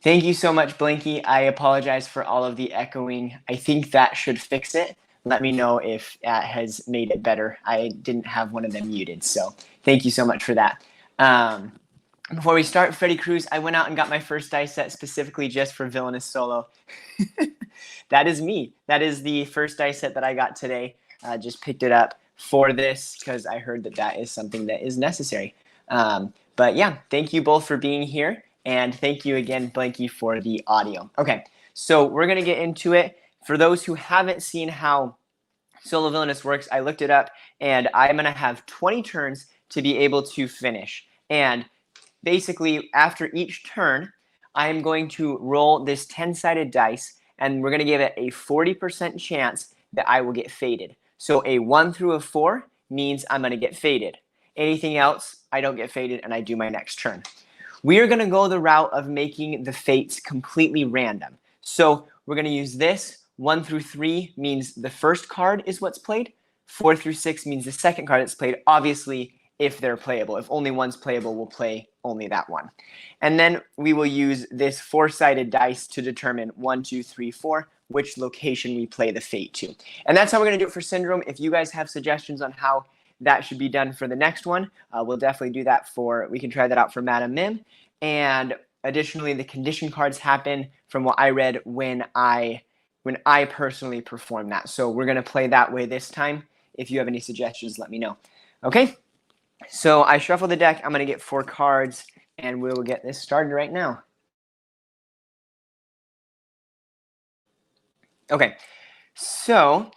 Thank you so much, Blinky. I apologize for all of the echoing. I think that should fix it. Let me know if that has made it better. I didn't have one of them muted, so thank you so much for that. Before we start, Freddy Cruz, I went out and got my first dice set specifically just for Villainous Solo. That is me. That is the first dice set that I got today. Just picked it up for this because I heard that that is something that is necessary. But yeah, thank you both for being here. And thank you again, Blanky, for the audio. Okay, so we're going to get into it. For those who haven't seen how Solo Villainous works, I looked it up, and I'm going to have 20 turns to be able to finish. And basically, after each turn, I'm going to roll this 10-sided dice, and we're going to give it a 40% chance that I will get faded. So a 1 through a 4 means I'm going to get faded. Anything else, I don't get faded, and I do my next turn. We are going to go the route of making the fates completely random. So we're going to use this. 1 through 3 means the first card is what's played. 4 through 6 means the second card that's played, obviously, if they're playable. If only one's playable, we'll play only that one. And then we will use this 4-sided dice to determine 1, 2, 3, 4, which location we play the fate to. And that's how we're going to do it for Syndrome. If you guys have suggestions on how that should be done for the next one, we'll definitely do that we can try that out for Madam Mim. And additionally, the condition cards happen from what I read when I personally perform that. So we're going to play that way this time. If you have any suggestions, let me know. Okay, so I shuffle the deck. I'm going to get 4 cards, and we'll get this started right now. Okay, so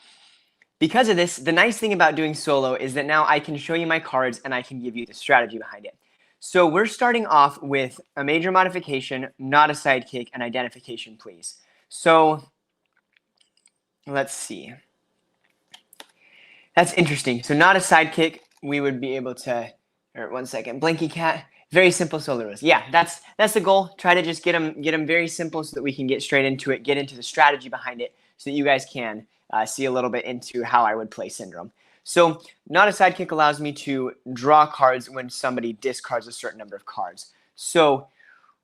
because of this, the nice thing about doing solo is that now I can show you my cards and I can give you the strategy behind it. So we're starting off with a major modification, not a sidekick, and identification, please. So let's see. That's interesting. So not a sidekick, we would be able to, or 1 second, Blinky Cat, very simple solo rules. Yeah, that's the goal. Try to just get them very simple so that we can get straight into it, get into the strategy behind it so that you guys can see a little bit into how I would play Syndrome. So not a sidekick allows me to draw cards when somebody discards a certain number of cards. So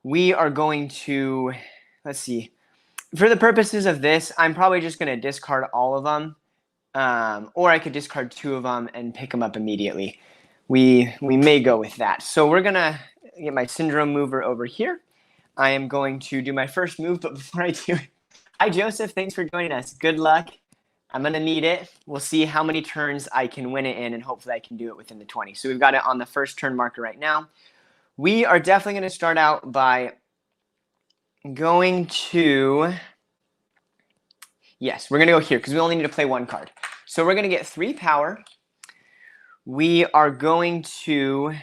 we are going to, let's see. For the purposes of this, I'm probably just going to discard all of them. Or I could discard 2 of them and pick them up immediately. We may go with that. So we're going to get my Syndrome mover over here. I am going to do my first move, but before I do it, hi, Joseph. Thanks for joining us. Good luck. I'm going to need it. We'll see how many turns I can win it in, and hopefully I can do it within the 20. So we've got it on the first turn marker right now. We are definitely going to start out by going to, yes, we're going to go here because we only need to play 1 card. So we're going to get 3 power. We are going to,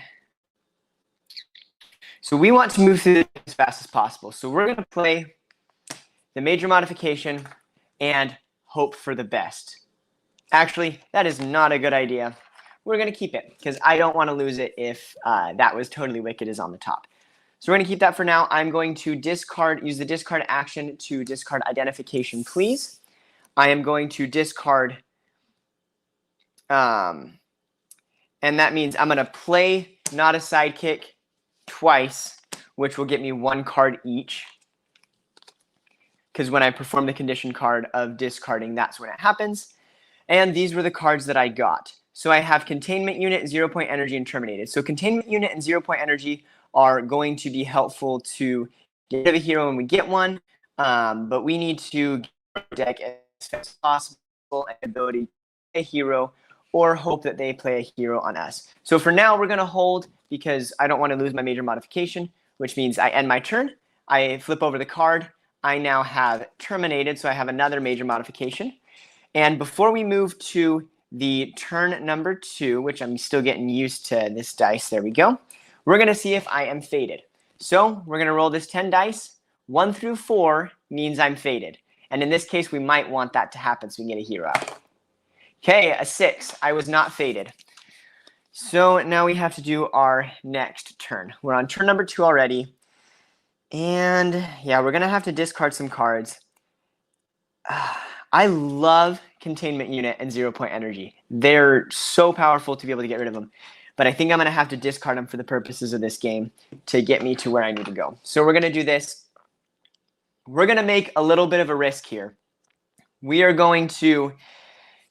so we want to move through this as fast as possible. So we're going to play the major modification and hope for the best. Actually, that is not a good idea. We're going to keep it because I don't want to lose it if that was totally wicked is on the top. So we're going to keep that for now. I'm going to use the discard action to discard identification, please. I am going to discard, and that means I'm going to play not a sidekick twice, which will get me 1 card each. Because when I perform the condition card of discarding, that's when it happens. And these were the cards that I got. So I have Containment Unit, 0-point energy, and Terminated. So Containment Unit and 0-point energy are going to be helpful to get rid of a hero when we get one. But we need to get our deck as fast as possible and ability to play a hero or hope that they play a hero on us. So for now, we're going to hold because I don't want to lose my major modification, which means I end my turn. I flip over the card. I now have Terminated, so I have another major modification. And before we move to the turn number 2, which I'm still getting used to this dice, there we go, we're going to see if I am faded. So we're going to roll this 10 dice. 1 through 4 means I'm faded. And in this case, we might want that to happen so we can get a hero out. Okay, a 6. I was not faded. So now we have to do our next turn. We're on turn number 2 already. And yeah, we're going to have to discard some cards. I love Containment Unit and 0-point energy. They're so powerful to be able to get rid of them. But I think I'm going to have to discard them for the purposes of this game to get me to where I need to go. So we're going to do this. we're going to make a little bit of a risk here. We are going to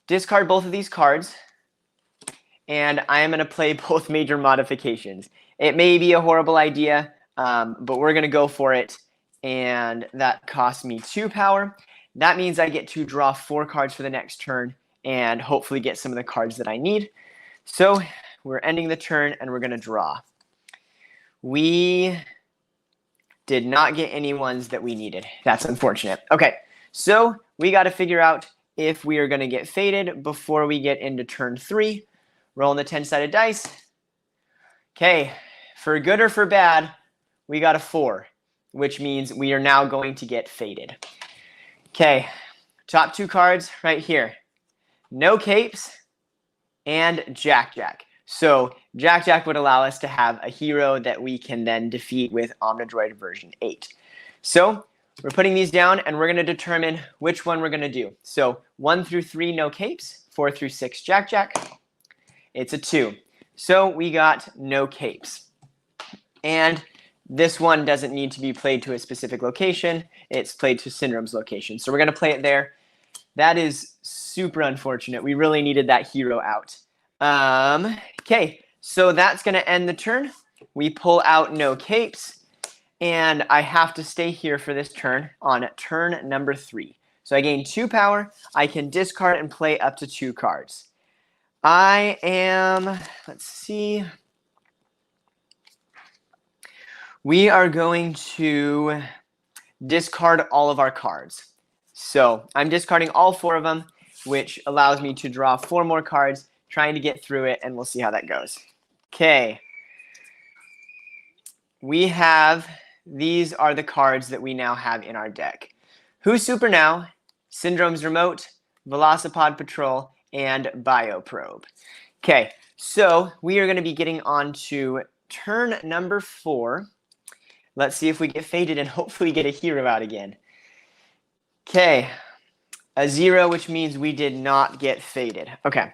discard both of these cards, and I am going to play both major modifications. It may be a horrible idea, but we're going to go for it, and that costs me 2 power. That means I get to draw 4 cards for the next turn and hopefully get some of the cards that I need. So we're ending the turn, and we're going to draw. We did not get any ones that we needed. That's unfortunate. Okay, so we got to figure out if we are going to get faded before we get into turn 3. Rolling the 10-sided dice. Okay, for good or for bad, we got a 4, which means we are now going to get faded. Okay, top 2 cards right here. No capes and Jack Jack. So Jack Jack would allow us to have a hero that we can then defeat with Omnidroid version 8. So we're putting these down, and we're going to determine which one we're going to do. So 1 through 3, no capes. 4 through 6, Jack Jack. It's a 2. So we got no capes. And this one doesn't need to be played to a specific location. It's played to Syndrome's location. So we're going to play it there. That is super unfortunate. We really needed that hero out. Okay, so that's going to end the turn. We pull out no capes, and I have to stay here for this turn on turn number 3. So I gain 2 power. I can discard and play up to 2 cards. I am, let's see. We are going to discard all of our cards. So I'm discarding all 4 of them, which allows me to draw 4 more cards, trying to get through it, and we'll see how that goes. Okay. We have, these are the cards that we now have in our deck. Who's Super Now, Syndrome's Remote, Velocipod Patrol, and Bioprobe. Okay, so we are going to be getting on to turn number 4. Let's see if we get faded and hopefully get a hero out again. Okay, a 0, which means we did not get faded. Okay,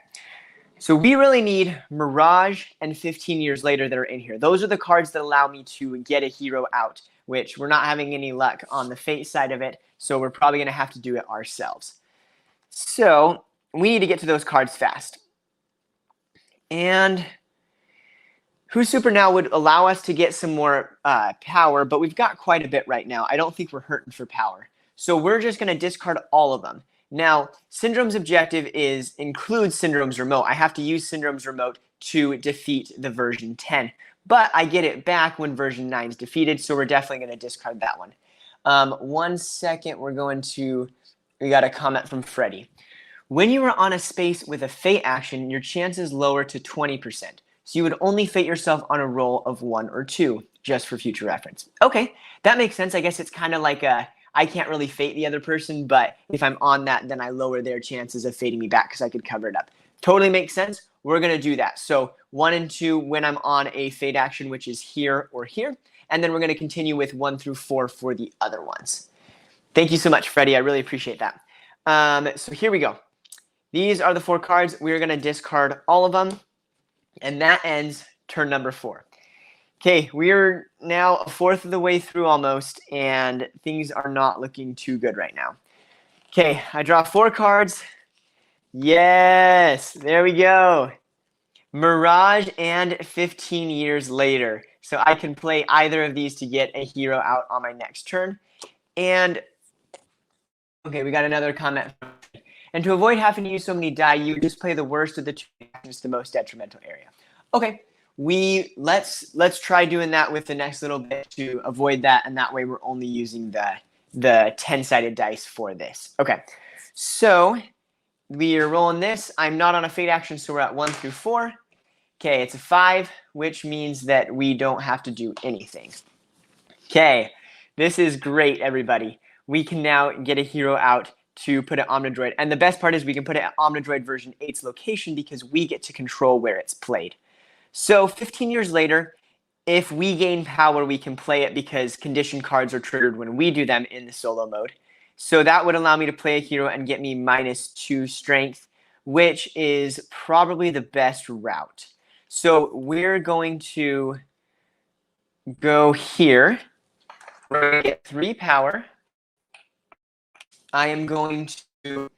so we really need Mirage and 15 Years Later that are in here. Those are the cards that allow me to get a hero out, which we're not having any luck on the Fate side of it, so we're probably going to have to do it ourselves. So we need to get to those cards fast. And Who's Super Now would allow us to get some more power, but we've got quite a bit right now. I don't think we're hurting for power. So we're just going to discard all of them. Now, Syndrome's objective includes Syndrome's Remote. I have to use Syndrome's Remote to defeat the version 10. But I get it back when version 9 is defeated, so we're definitely going to discard that one. 1 second, we got a comment from Freddy. When you are on a space with a Fate action, your chances lower to 20%. So you would only fate yourself on a roll of 1 or 2, just for future reference. Okay, that makes sense. I guess it's kind of like I can't really fate the other person, but if I'm on that, then I lower their chances of fating me back because I could cover it up. Totally makes sense. We're going to do that. So 1 and 2 when I'm on a fate action, which is here or here. And then we're going to continue with 1 through 4 for the other ones. Thank you so much, Freddie. I really appreciate that. So here we go. These are the 4 cards. We're going to discard all of them. And that ends turn number 4. Okay, we're now a fourth of the way through almost, and things are not looking too good right now. Okay, I draw 4 cards. Yes, there we go. Mirage and 15 Years Later. So I can play either of these to get a hero out on my next turn. And, okay, we got another comment. And to avoid having to use so many die, you just play the worst of the 2 actions, the most detrimental area. Okay, let's try doing that with the next little bit to avoid that, and that way we're only using the 10-sided dice for this. Okay, so we are rolling this. I'm not on a fate action, so we're at 1 through 4. Okay, it's a 5, which means that we don't have to do anything. Okay, this is great, everybody. We can now get a hero out to put it Omnidroid. And the best part is we can put it at Omnidroid version 8's location because we get to control where it's played. So 15 Years Later, if we gain power, we can play it because condition cards are triggered when we do them in the solo mode. So that would allow me to play a hero and get me -2 strength, which is probably the best route. So we're going to go here. We're going to get 3 power. I am going to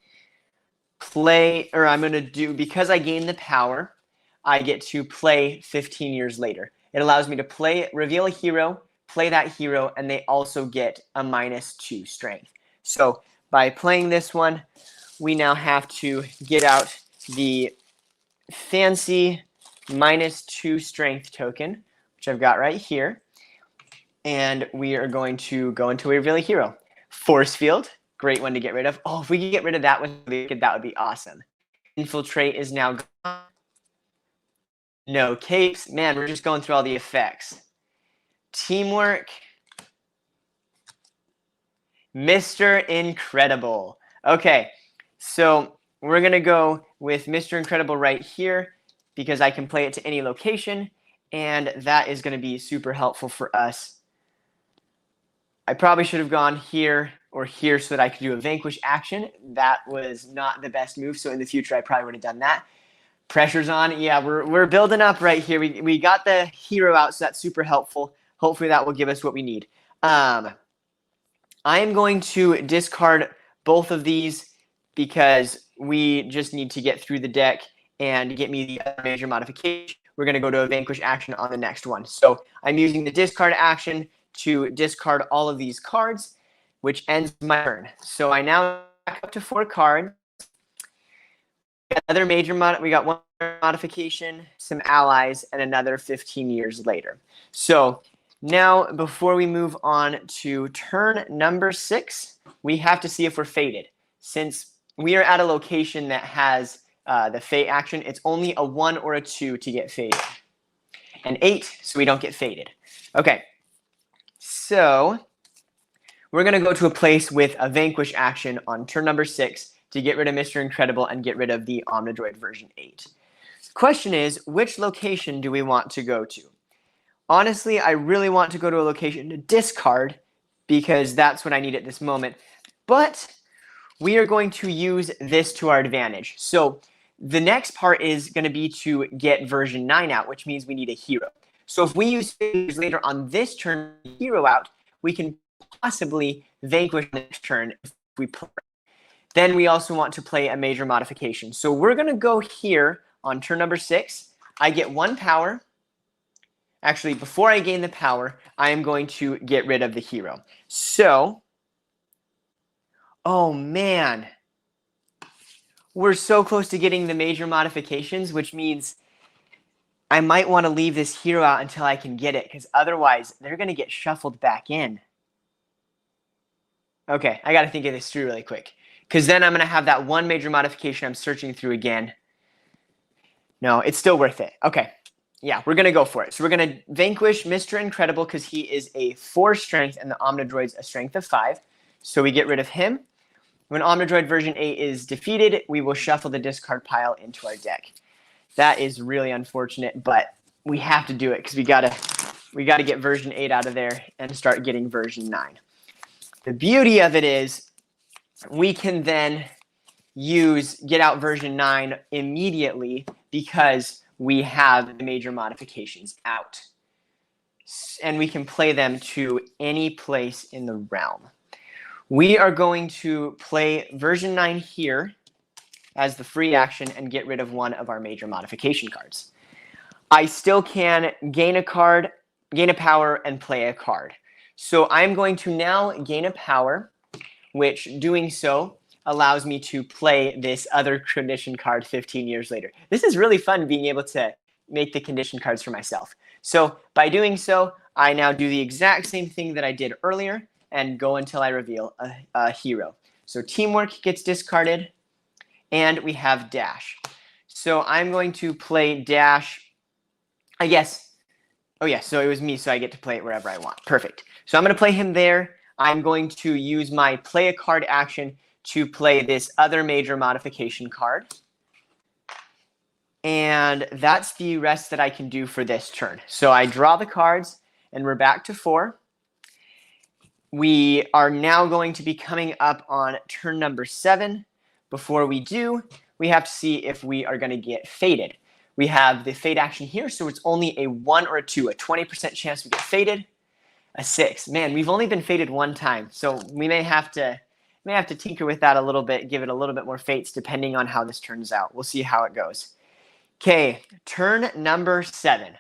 play, or I'm going to do, because I gain the power, I get to play 15 years later. It allows me to play, reveal a hero, play that hero, and they also get a -2 strength. So by playing this one, we now have to get out the fancy -2 strength token, which I've got right here. And we are going to go into a reveal a hero. Force Field, great one to get rid of. Oh, if we could get rid of that one, that would be awesome. Infiltrate is now gone. No capes. Man, we're just going through all the effects. Teamwork. Mr. Incredible. Okay, so we're going to go with Mr. Incredible right here because I can play it to any location, and that is going to be super helpful for us. I probably should have gone here or here so that I could do a Vanquish action. That was not the best move, so in the future I probably would have done that. Pressure's on. Yeah, we're building up right here. We got the hero out, so that's super helpful. Hopefully that will give us what we need. I am going to discard both of these because we just need to get through the deck and get me the other major modification. We're going to go to a Vanquish action on the next one. So I'm using the discard action to discard all of these cards, which ends my turn. So I now back up to 4 cards. Another major we got one modification, some allies, and another 15 years later. So now, before we move on to turn number 6, we have to see if we're fated. Since we are at a location that has the fate action, it's only a 1 or a 2 to get fated. An 8, so we don't get fated. Okay, so we're going to go to a place with a Vanquish action on turn number 6 to get rid of Mr. Incredible and get rid of the Omnidroid version 8. The question is, which location do we want to go to? Honestly, I really want to go to a location to discard because that's what I need at this moment. But we are going to use this to our advantage. So the next part is going to be to get version 9 out, which means we need a hero. So if we use years later on this turn hero out, we can possibly vanquish next turn if we play. Then we also want to play a major modification. So we're going to go here on turn number 6. I get 1 power. Actually, before I gain the power, I am going to get rid of the hero. So, oh man, we're so close to getting the major modifications, which means I might want to leave this hero out until I can get it, because otherwise they're going to get shuffled back in. Okay, I got to think of this through really quick, because then I'm going to have that one major modification I'm searching through again. No, it's still worth it. Okay. Yeah, we're going to go for it. So we're going to vanquish Mr. Incredible because he is a 4 strength and the Omnidroid's a strength of 5. So we get rid of him. When Omnidroid version 8 is defeated, we will shuffle the discard pile into our deck. That is really unfortunate, but we have to do it because we gotta get version 8 out of there and start getting version 9. The beauty of it is we can then get out version 9 immediately because we have the major modifications out. And we can play them to any place in the realm. We are going to play version 9 here as the free action and get rid of one of our major modification cards. I still can gain a card, gain a power, and play a card. So I'm going to now gain a power, which doing so allows me to play this other condition card 15 years later. This is really fun being able to make the condition cards for myself. So by doing so, I now do the exact same thing that I did earlier and go until I reveal a hero. So Teamwork gets discarded, and we have Dash. So I'm going to play Dash, I guess. Oh yeah, so it was me, so I get to play it wherever I want. Perfect. So I'm going to play him there. I'm going to use my play a card action to play this other major modification card. And that's the rest that I can do for this turn. So I draw the cards, and we're back to 4. We are now going to be coming up on turn number 7. Before we do, we have to see if we are going to get fated. We have the fate action here, so it's only a 1 or a 2, a 20% chance we get fated. A 6. Man, we've only been fated 1 time, so we may have to May have to tinker with that a little bit, give it a little bit more fates depending on how this turns out. We'll see how it goes. Okay, turn number 7.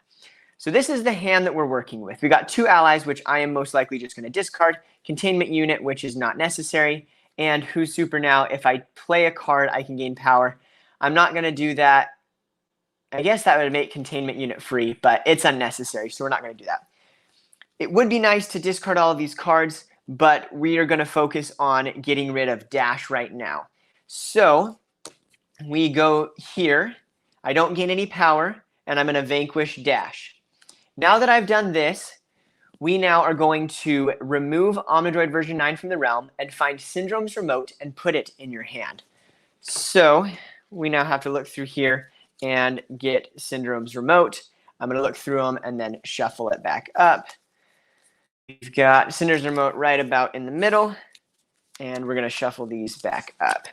So this is the hand that we're working with. We got 2 allies, which I am most likely just going to discard. Containment unit, which is not necessary. And who's super now? If I play a card, I can gain power. I'm not going to do that. I guess that would make containment unit free, but it's unnecessary, so we're not going to do that. It would be nice to discard all of these cards, but we are going to focus on getting rid of dash right now. So we go here. I don't gain any power, and I'm going to vanquish dash. Now that I've done this, we now are going to remove Omnidroid version 9 from the realm and find Syndrome's remote and put it in your hand. So we now have to look through here and get Syndrome's remote. I'm going to look through them and then shuffle it back up. We've got Syndra's remote right about in the middle, and we're going to shuffle these back up.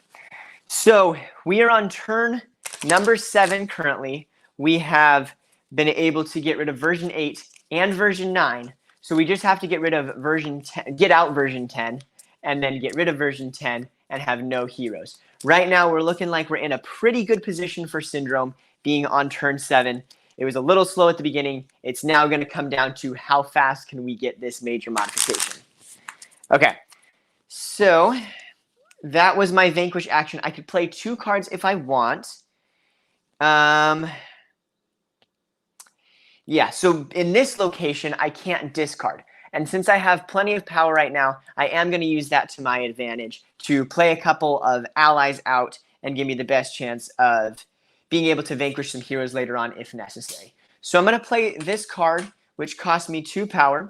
So we are on turn number 7 currently. We have been able to get rid of version 8 and version 9. So we just have to get rid of version 10, get out version 10, and then get rid of version 10 and have no heroes. Right now, we're looking like we're in a pretty good position for Syndrome being on turn 7. It was a little slow at the beginning. It's now going to come down to how fast can we get this major modification. Okay, so that was my Vanquish action. I could play 2 cards if I want. Yeah, so in this location, I can't discard. And since I have plenty of power right now, I am going to use that to my advantage to play a couple of allies out and give me the best chance of being able to vanquish some heroes later on if necessary. So I'm going to play this card, which costs me 2 power,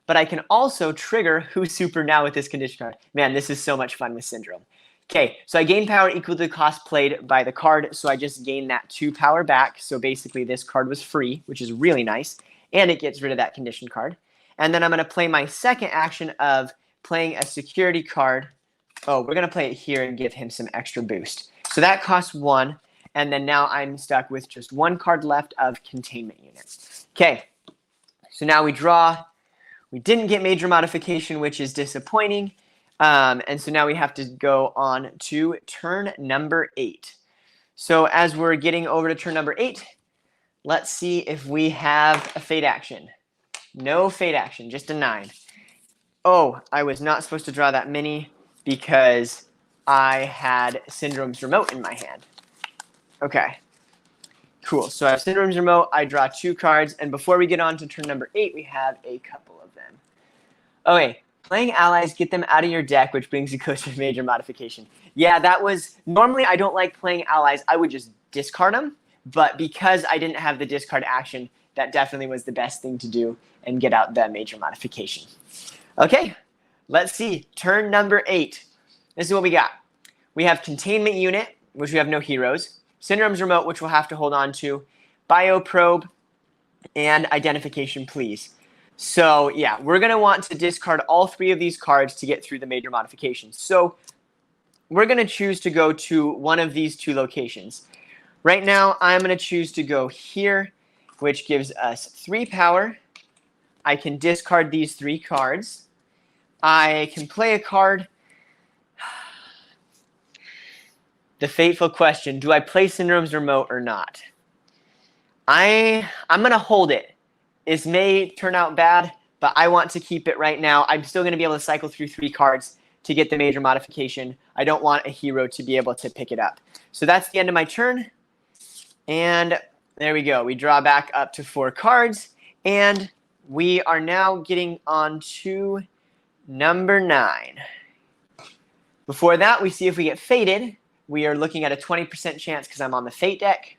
but I can also trigger Who's Super now with this condition card. Man, this is so much fun with Syndrome. Okay, so I gain power equal to the cost played by the card, so I just gained that 2 power back. So basically this card was free, which is really nice, and it gets rid of that condition card. And then I'm going to play my second action of playing a security card. Oh, we're going to play it here and give him some extra boost. So that costs 1, and then now I'm stuck with just 1 card left of containment units. Okay, so now we draw. We didn't get major modification, which is disappointing. And so now we have to go on to turn number 8. So as we're getting over to turn number 8, let's see if we have a fate action. No fate action, just a 9. Oh, I was not supposed to draw that many because I had Syndrome's remote in my hand. Okay, cool. So I have Syndrome's remote. I draw 2 cards. And before we get on to turn number 8, we have a couple of them. Okay. Playing allies, get them out of your deck, which brings you close to major modification. Yeah, that was... Normally, I don't like playing allies. I would just discard them. But because I didn't have the discard action, that definitely was the best thing to do and get out the major modification. Okay, let's see. Turn number 8. This is what we got. We have Containment Unit, which we have no heroes. Syndrome's Remote, which we'll have to hold on to. Bioprobe, and Identification Please. So yeah, we're going to want to discard all 3 of these cards to get through the major modifications. So we're going to choose to go to one of these 2 locations. Right now, I'm going to choose to go here, which gives us 3 power. I can discard these 3 cards. I can play a card. The fateful question, do I play Syndrome's Remote or not? I'm going to hold it. It may turn out bad, but I want to keep it right now. I'm still going to be able to cycle through 3 cards to get the major modification. I don't want a hero to be able to pick it up. So that's the end of my turn. And there we go. We draw back up to 4 cards. And we are now getting on to number 9. Before that, we see if we get fated. We are looking at a 20% chance because I'm on the fate deck.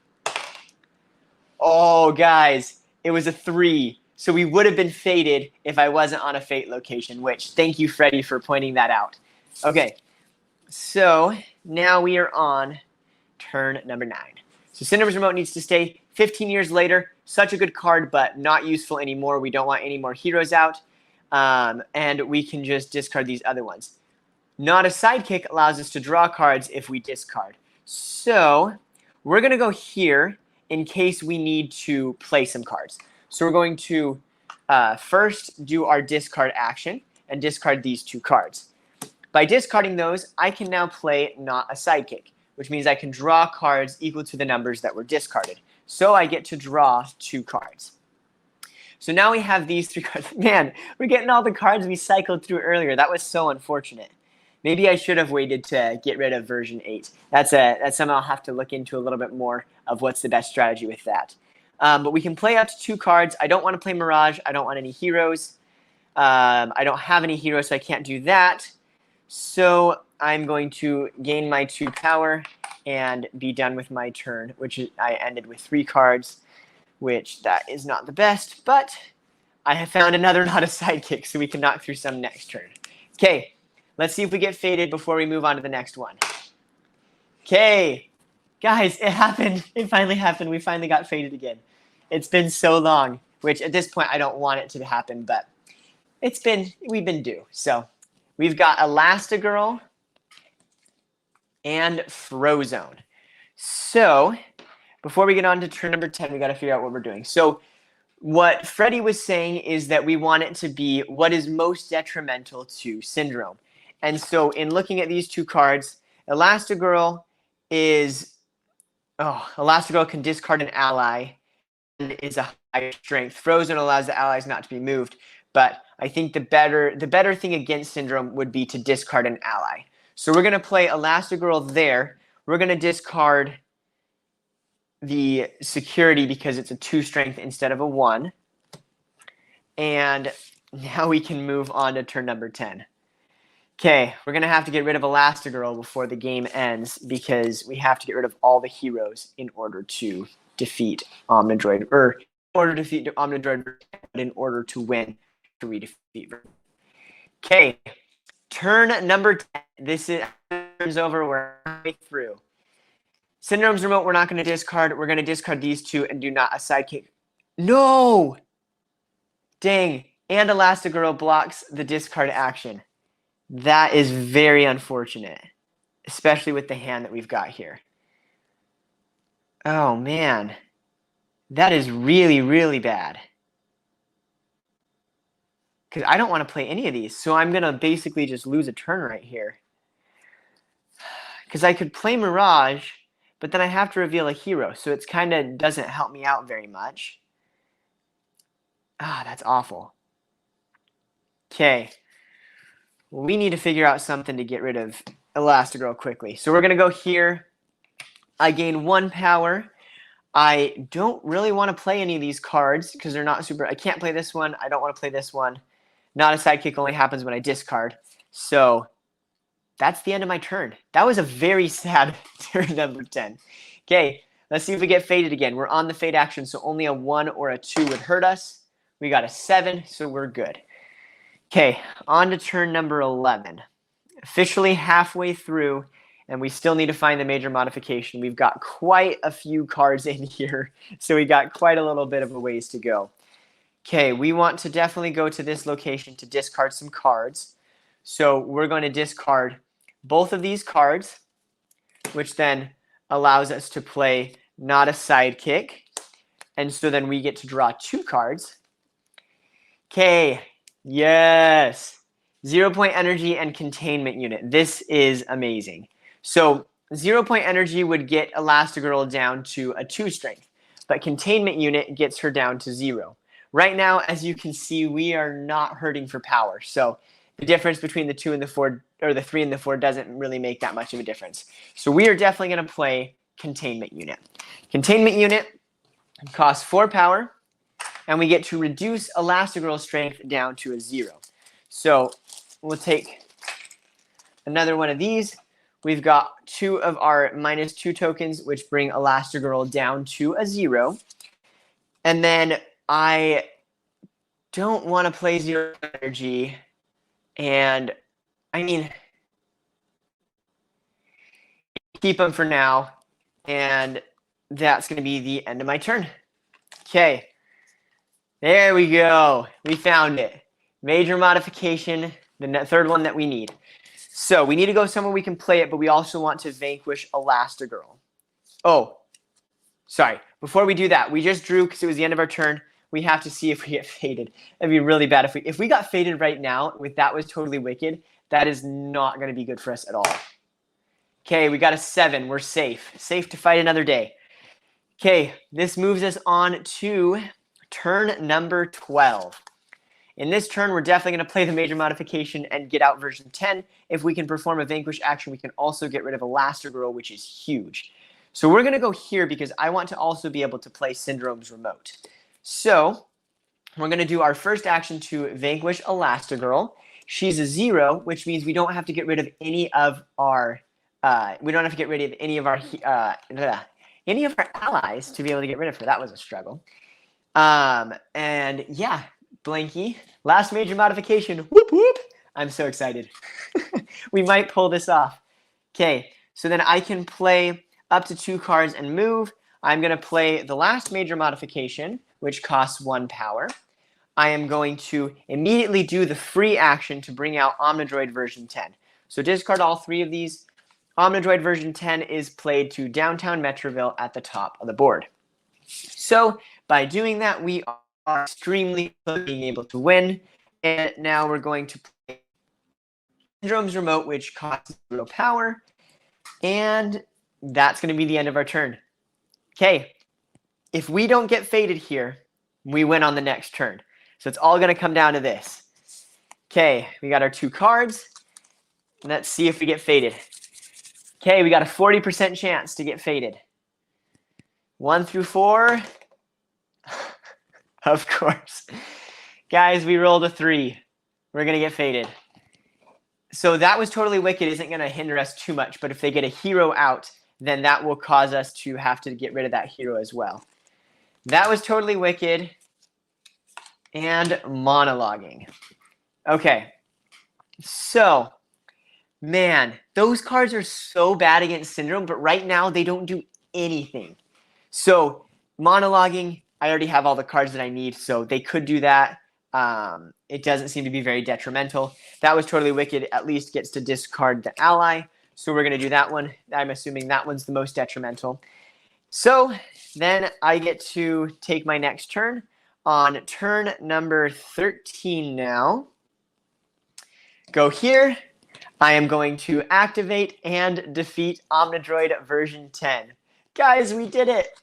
Oh, guys. It was a 3, so we would have been fated if I wasn't on a fate location, which thank you, Freddie, for pointing that out. Okay, so now we are on turn number 9. So Syndrome's Remote needs to stay 15 years later. Such a good card, but not useful anymore. We don't want any more heroes out, and we can just discard these other ones. Not a Sidekick allows us to draw cards if we discard. So we're going to go here in case we need to play some cards. So we're going to first do our discard action and discard these 2 cards. By discarding those, I can now play Not a Sidekick, which means I can draw cards equal to the numbers that were discarded. So I get to draw 2 cards. So now we have these 3 cards. Man, we're getting all the cards we cycled through earlier. That was so unfortunate. Maybe I should have waited to get rid of version 8. That's something I'll have to look into a little bit more of what's the best strategy with that. But we can play up to 2 cards. I don't want to play Mirage. I don't want any heroes. I don't have any heroes, so I can't do that. So I'm going to gain my 2 power and be done with my turn, which is, I ended with 3 cards, which that is not the best, but I have found another Not a Sidekick, so we can knock through some next turn. Okay, let's see if we get faded before we move on to the next one. Okay, guys, it happened. It finally happened. We finally got faded again. It's been so long, which at this point I don't want it to happen, but we've been due. So we've got Elastigirl and Frozone. So before we get on to turn number 10, we got to figure out what we're doing. So what Freddie was saying is that we want it to be what is most detrimental to Syndrome. And so in looking at these 2 cards, Elastigirl can discard an ally and is a higher strength. Frozone allows the allies not to be moved. But I think the better thing against Syndrome would be to discard an ally. So we're going to play Elastigirl there. We're going to discard the security because it's a 2 strength instead of a 1. And now we can move on to turn number 10. Okay, we're going to have to get rid of Elastigirl before the game ends because we have to get rid of all the heroes in order to defeat Omnidroid, or in order to defeat Omnidroid, but in order to win, to redefeat. Okay, turn number 10. This is over. We're halfway through. Syndrome's remote, we're not going to discard. We're going to discard these 2 and do Not a Sidekick. No! Dang. And Elastigirl blocks the discard action. That is very unfortunate, especially with the hand that we've got here. Oh, man. That is really, really bad. Because I don't want to play any of these, so I'm going to basically just lose a turn right here. Because I could play Mirage, but then I have to reveal a hero, so it's kind of doesn't help me out very much. Ah, that's awful. Okay. We need to figure out something to get rid of Elastigirl quickly. So we're going to go here. I gain 1 power. I don't really want to play any of these cards because they're not super. I can't play this one. I don't want to play this one. Not a Sidekick only happens when I discard. So that's the end of my turn. That was a very sad turn number 10. Okay, let's see if we get faded again. We're on the fade action, so only a 1 or a 2 would hurt us. We got a 7, so we're good. Okay, on to turn number 11. Officially halfway through, and we still need to find the major modification. We've got quite a few cards in here, so we got quite a little bit of a ways to go. Okay, we want to definitely go to this location to discard some cards. So we're going to discard both of these cards, which then allows us to play Not a Sidekick. And so then we get to draw 2 cards. Okay, yes. 0-point energy and containment unit. This is amazing. So 0-point energy would get Elastigirl down to a 2 strength, but containment unit gets her down to 0. Right now, as you can see, we are not hurting for power. So the difference between the 2 and the 4, or the 3 and the 4, doesn't really make that much of a difference. So we are definitely going to play containment unit. Containment unit costs 4 power, and we get to reduce Elastigirl's strength down to a 0. So we'll take another one of these. We've got 2 of our -2 tokens, which bring Elastigirl down to a 0. And then I don't want to play 0 energy. And, I mean, keep them for now. And that's going to be the end of my turn. Okay. There we go. We found it. Major modification, the third one that we need. So we need to go somewhere we can play it, but we also want to vanquish Elastigirl. Oh, sorry. Before we do that, we just drew because it was the end of our turn. We have to see if we get faded. That'd be really bad if we got faded right now. With that was totally wicked. That is not going to be good for us at all. Okay, we got a 7. We're safe. Safe to fight another day. Okay, this moves us on to turn number 12. In this turn, we're definitely going to play the major modification and get out version 10. If we can perform a Vanquish action, we can also get rid of Elastigirl, which is huge. So we're going to go here because I want to also be able to play Syndrome's Remote. So we're going to do our first action to Vanquish Elastigirl. She's a 0, which means we don't have to get rid of any of our any of our allies to be able to get rid of her. That was a struggle. And yeah, Blanky, last major modification. Whoop whoop! I'm so excited. We might pull this off. Okay, so then I can play up to 2 cards and move. I'm going to play the last major modification, which costs 1 power. I am going to immediately do the free action to bring out Omnidroid version 10. So discard all 3 of these. Omnidroid version 10 is played to Downtown Metroville at the top of the board. So by doing that, we are extremely close to being able to win. And now we're going to play Syndrome's Remote, which costs 0 power. And that's going to be the end of our turn. Okay, if we don't get faded here, we win on the next turn. So it's all going to come down to this. Okay, we got our 2 cards. Let's see if we get faded. Okay, we got a 40% chance to get faded. 1 through 4. Of course. Guys, we rolled a 3. We're going to get faded. So that was totally wicked. Isn't going to hinder us too much. But if they get a hero out, then that will cause us to have to get rid of that hero as well. That was totally wicked. And monologuing. Okay. So, man, those cards are so bad against Syndrome, but right now they don't do anything. So, monologuing, I already have all the cards that I need, so they could do that. It doesn't seem to be very detrimental. That was totally wicked. At least gets to discard the ally. So we're going to do that one. I'm assuming that one's the most detrimental. So then I get to take my next turn. On turn number 13 now, go here. I am going to activate and defeat Omnidroid version 10. Guys, we did it.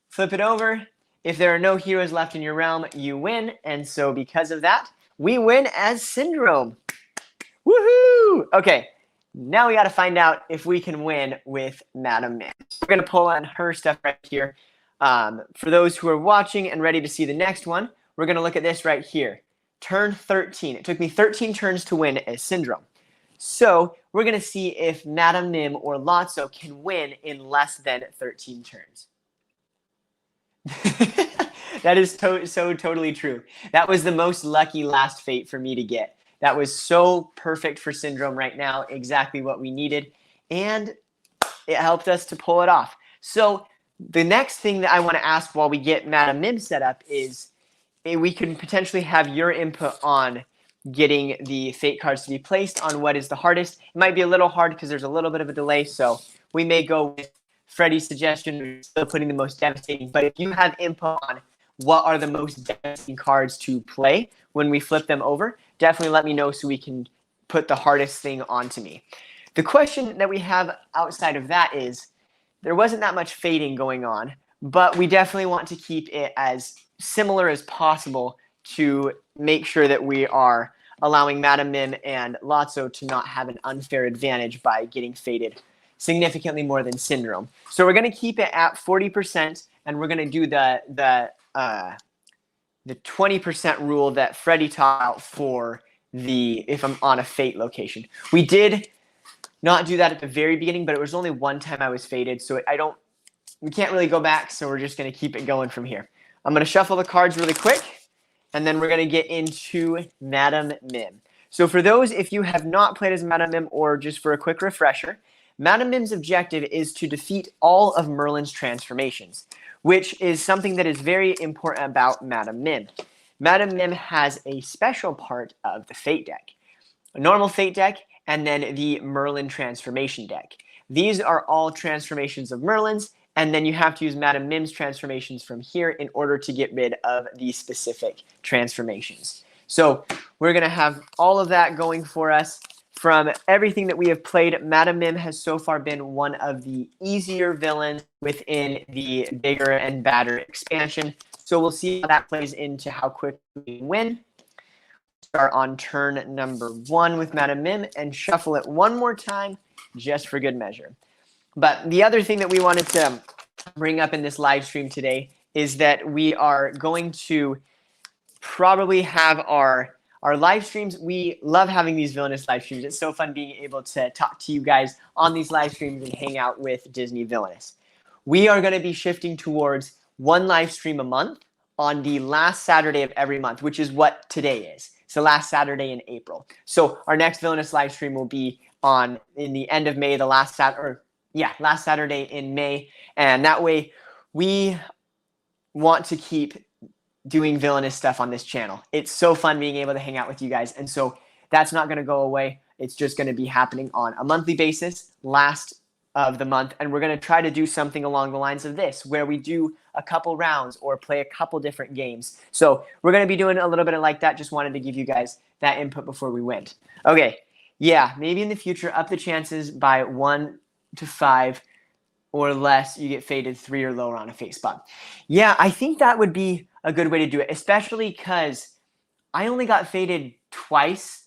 Flip it over. If there are no heroes left in your realm, you win. And so because of that, we win as Syndrome. Woohoo! Okay, now we got to find out if we can win with Madam Mim. We're going to pull on her stuff right here. For those who are watching and ready to see the next one, we're going to look at this right here. Turn 13. It took me 13 turns to win as Syndrome. So we're going to see if Madam Mim or Lotso can win in less than 13 turns. That is so totally true. That was the most lucky last fate for me to get. That was so perfect for Syndrome right now, exactly what we needed, and it helped us to pull it off. So the next thing that I want to ask while we get Madam Mim set up is we can potentially have your input on getting the fate cards to be placed on what is the hardest. It might be a little hard because there's a little bit of a delay, so we may go with Freddie's suggestion, still putting the most devastating. But if you have input on what are the most devastating cards to play when we flip them over, definitely let me know so we can put the hardest thing onto me. The question that we have outside of that is, there wasn't that much fading going on, but we definitely want to keep it as similar as possible to make sure that we are allowing Madam Mim and Lotso to not have an unfair advantage by getting faded significantly more than Syndrome. So we're going to keep it at 40%, and we're going to do the 20% rule that Freddie taught out for if I'm on a fate location. We did not do that at the very beginning, but it was only one time I was faded, so we can't really go back, so we're just going to keep it going from here. I'm going to shuffle the cards really quick, and then we're going to get into Madam Mim. So for those, if you have not played as Madam Mim, or just for a quick refresher, Madam Mim's objective is to defeat all of Merlin's transformations, which is something that is very important about Madam Mim. Madam Mim has a special part of the Fate deck, a normal Fate deck, and then the Merlin transformation deck. These are all transformations of Merlin's, and then you have to use Madam Mim's transformations from here in order to get rid of these specific transformations. So we're going to have all of that going for us. from everything that we have played, Madam Mim has so far been one of the easier villains within the bigger and badder expansion. So we'll see how that plays into how quickly we win. Start on turn number 1 with Madam Mim and shuffle it one more time just for good measure. But the other thing that we wanted to bring up in this live stream today is that we are going to probably have our live streams. We love having these villainous live streams. It's so fun being able to talk to you guys on these live streams and hang out with Disney Villainous. We are going to be shifting towards one live stream a month on the last Saturday of every month, which is what today is. So last Saturday in April. So our next Villainous live stream will be in the end of May, last Saturday in May. And that way we want to keep doing villainous stuff on this channel. It's so fun being able to hang out with you guys. And so that's not going to go away. It's just going to be happening on a monthly basis, last of the month. And we're going to try to do something along the lines of this, where we do a couple rounds or play a couple different games. So we're going to be doing a little bit of like that. Just wanted to give you guys that input before we went. Okay. Yeah, maybe in the future, up the chances by 1 to 5 or less, you get faded 3 or lower on a face spot. Yeah, I think that would be a good way to do it, especially because I only got faded twice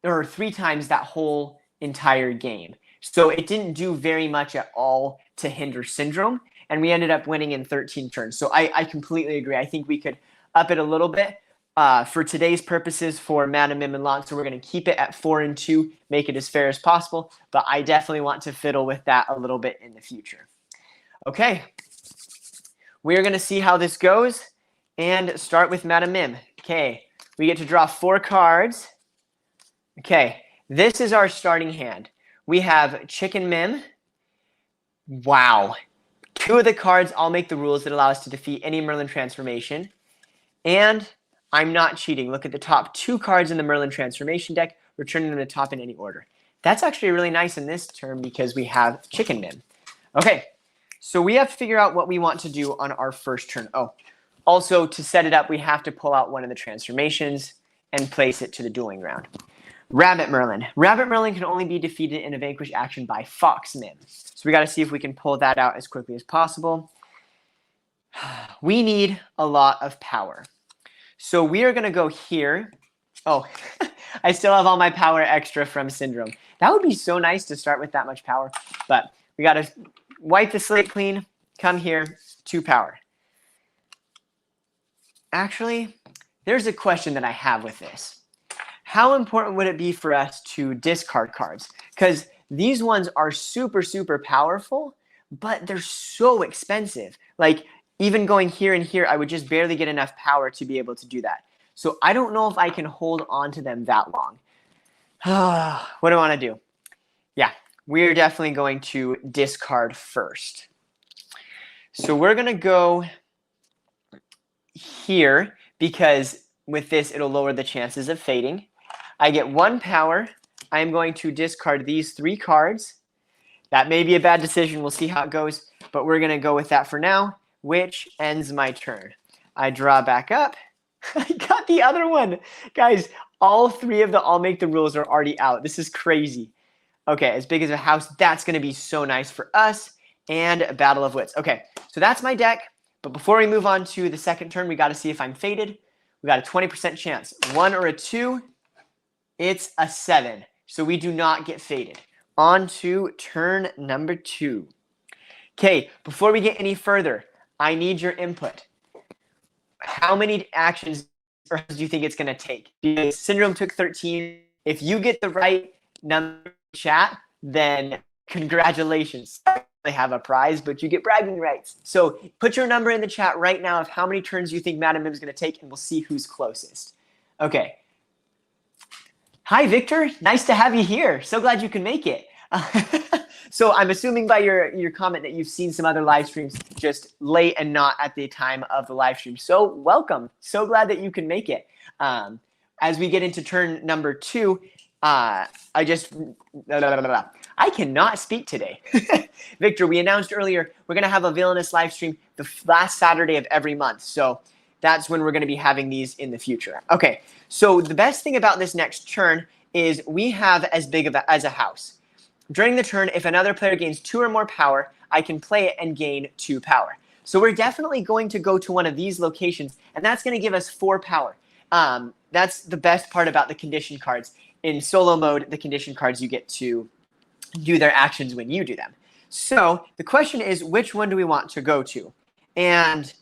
or 3 times that whole entire game. So it didn't do very much at all to hinder Syndrome, and we ended up winning in 13 turns. So I completely agree. I think we could up it a little bit. For today's purposes for Madam Mim and Lotso, we're going to keep it at 4 and 2, make it as fair as possible, but I definitely want to fiddle with that a little bit in the future. Okay, we're going to see how this goes and start with Madam Mim. Okay, we get to draw 4 cards. Okay, this is our starting hand. We have Chicken Mim. Wow. 2 of the cards all make the rules that allow us to defeat any Merlin transformation. And I'm not cheating. Look at the top 2 cards in the Merlin transformation deck, returning them to the top in any order. That's actually really nice in this turn because we have Chicken Mim. Okay, so we have to figure out what we want to do on our first turn. Oh, also to set it up, we have to pull out one of the transformations and place it to the dueling ground. Rabbit Merlin. Rabbit Merlin can only be defeated in a Vanquish action by Fox Mim. So we got to see if we can pull that out as quickly as possible. We need a lot of power. So we are going to go here. Oh, I still have all my power extra from Syndrome. That would be so nice to start with that much power. But we got to wipe the slate clean, come here, 2 power. Actually, there's a question that I have with this. How important would it be for us to discard cards? Because these ones are super, super powerful, but they're so expensive. Like, even going here and here, I would just barely get enough power to be able to do that. So I don't know if I can hold on to them that long. What do I want to do? Yeah, we're definitely going to discard first. So we're going to go here because with this, it'll lower the chances of fading. I get 1 power. I'm going to discard these 3 cards. That may be a bad decision. We'll see how it goes, but we're going to go with that for now, which ends my turn. I draw back up. I got the other one. Guys, all 3 of the All Make the Rules are already out. This is crazy. Okay, as big as a house. That's going to be so nice for us. And a Battle of Wits. Okay, so that's my deck. But before we move on to the second turn, we got to see if I'm faded. We got a 20% chance. 1 or a 2. It's a 7. So we do not get faded. On to turn number 2. Okay, before we get any further, I need your input. How many actions do you think it's going to take? Because Syndrome took 13. If you get the right number in chat, then congratulations. They have a prize, but you get bragging rights. So put your number in the chat right now of how many turns you think Madam Mim is going to take, and we'll see who's closest. Okay. Hi, Victor. Nice to have you here. So glad you can make it. So I'm assuming by your comment that you've seen some other live streams just late and not at the time of the live stream. So welcome. So glad that you can make it. As we get into turn number 2, I cannot speak today. Victor, we announced earlier we're going to have a Villainous live stream the last Saturday of every month. So that's when we're going to be having these in the future. Okay, so the best thing about this next turn is we have as big as a house. During the turn, if another player gains 2 or more power, I can play it and gain 2 power. So we're definitely going to go to one of these locations, and that's going to give us 4 power. That's the best part about the condition cards. In solo mode, the condition cards, you get to do their actions when you do them. So the question is, which one do we want to go to? And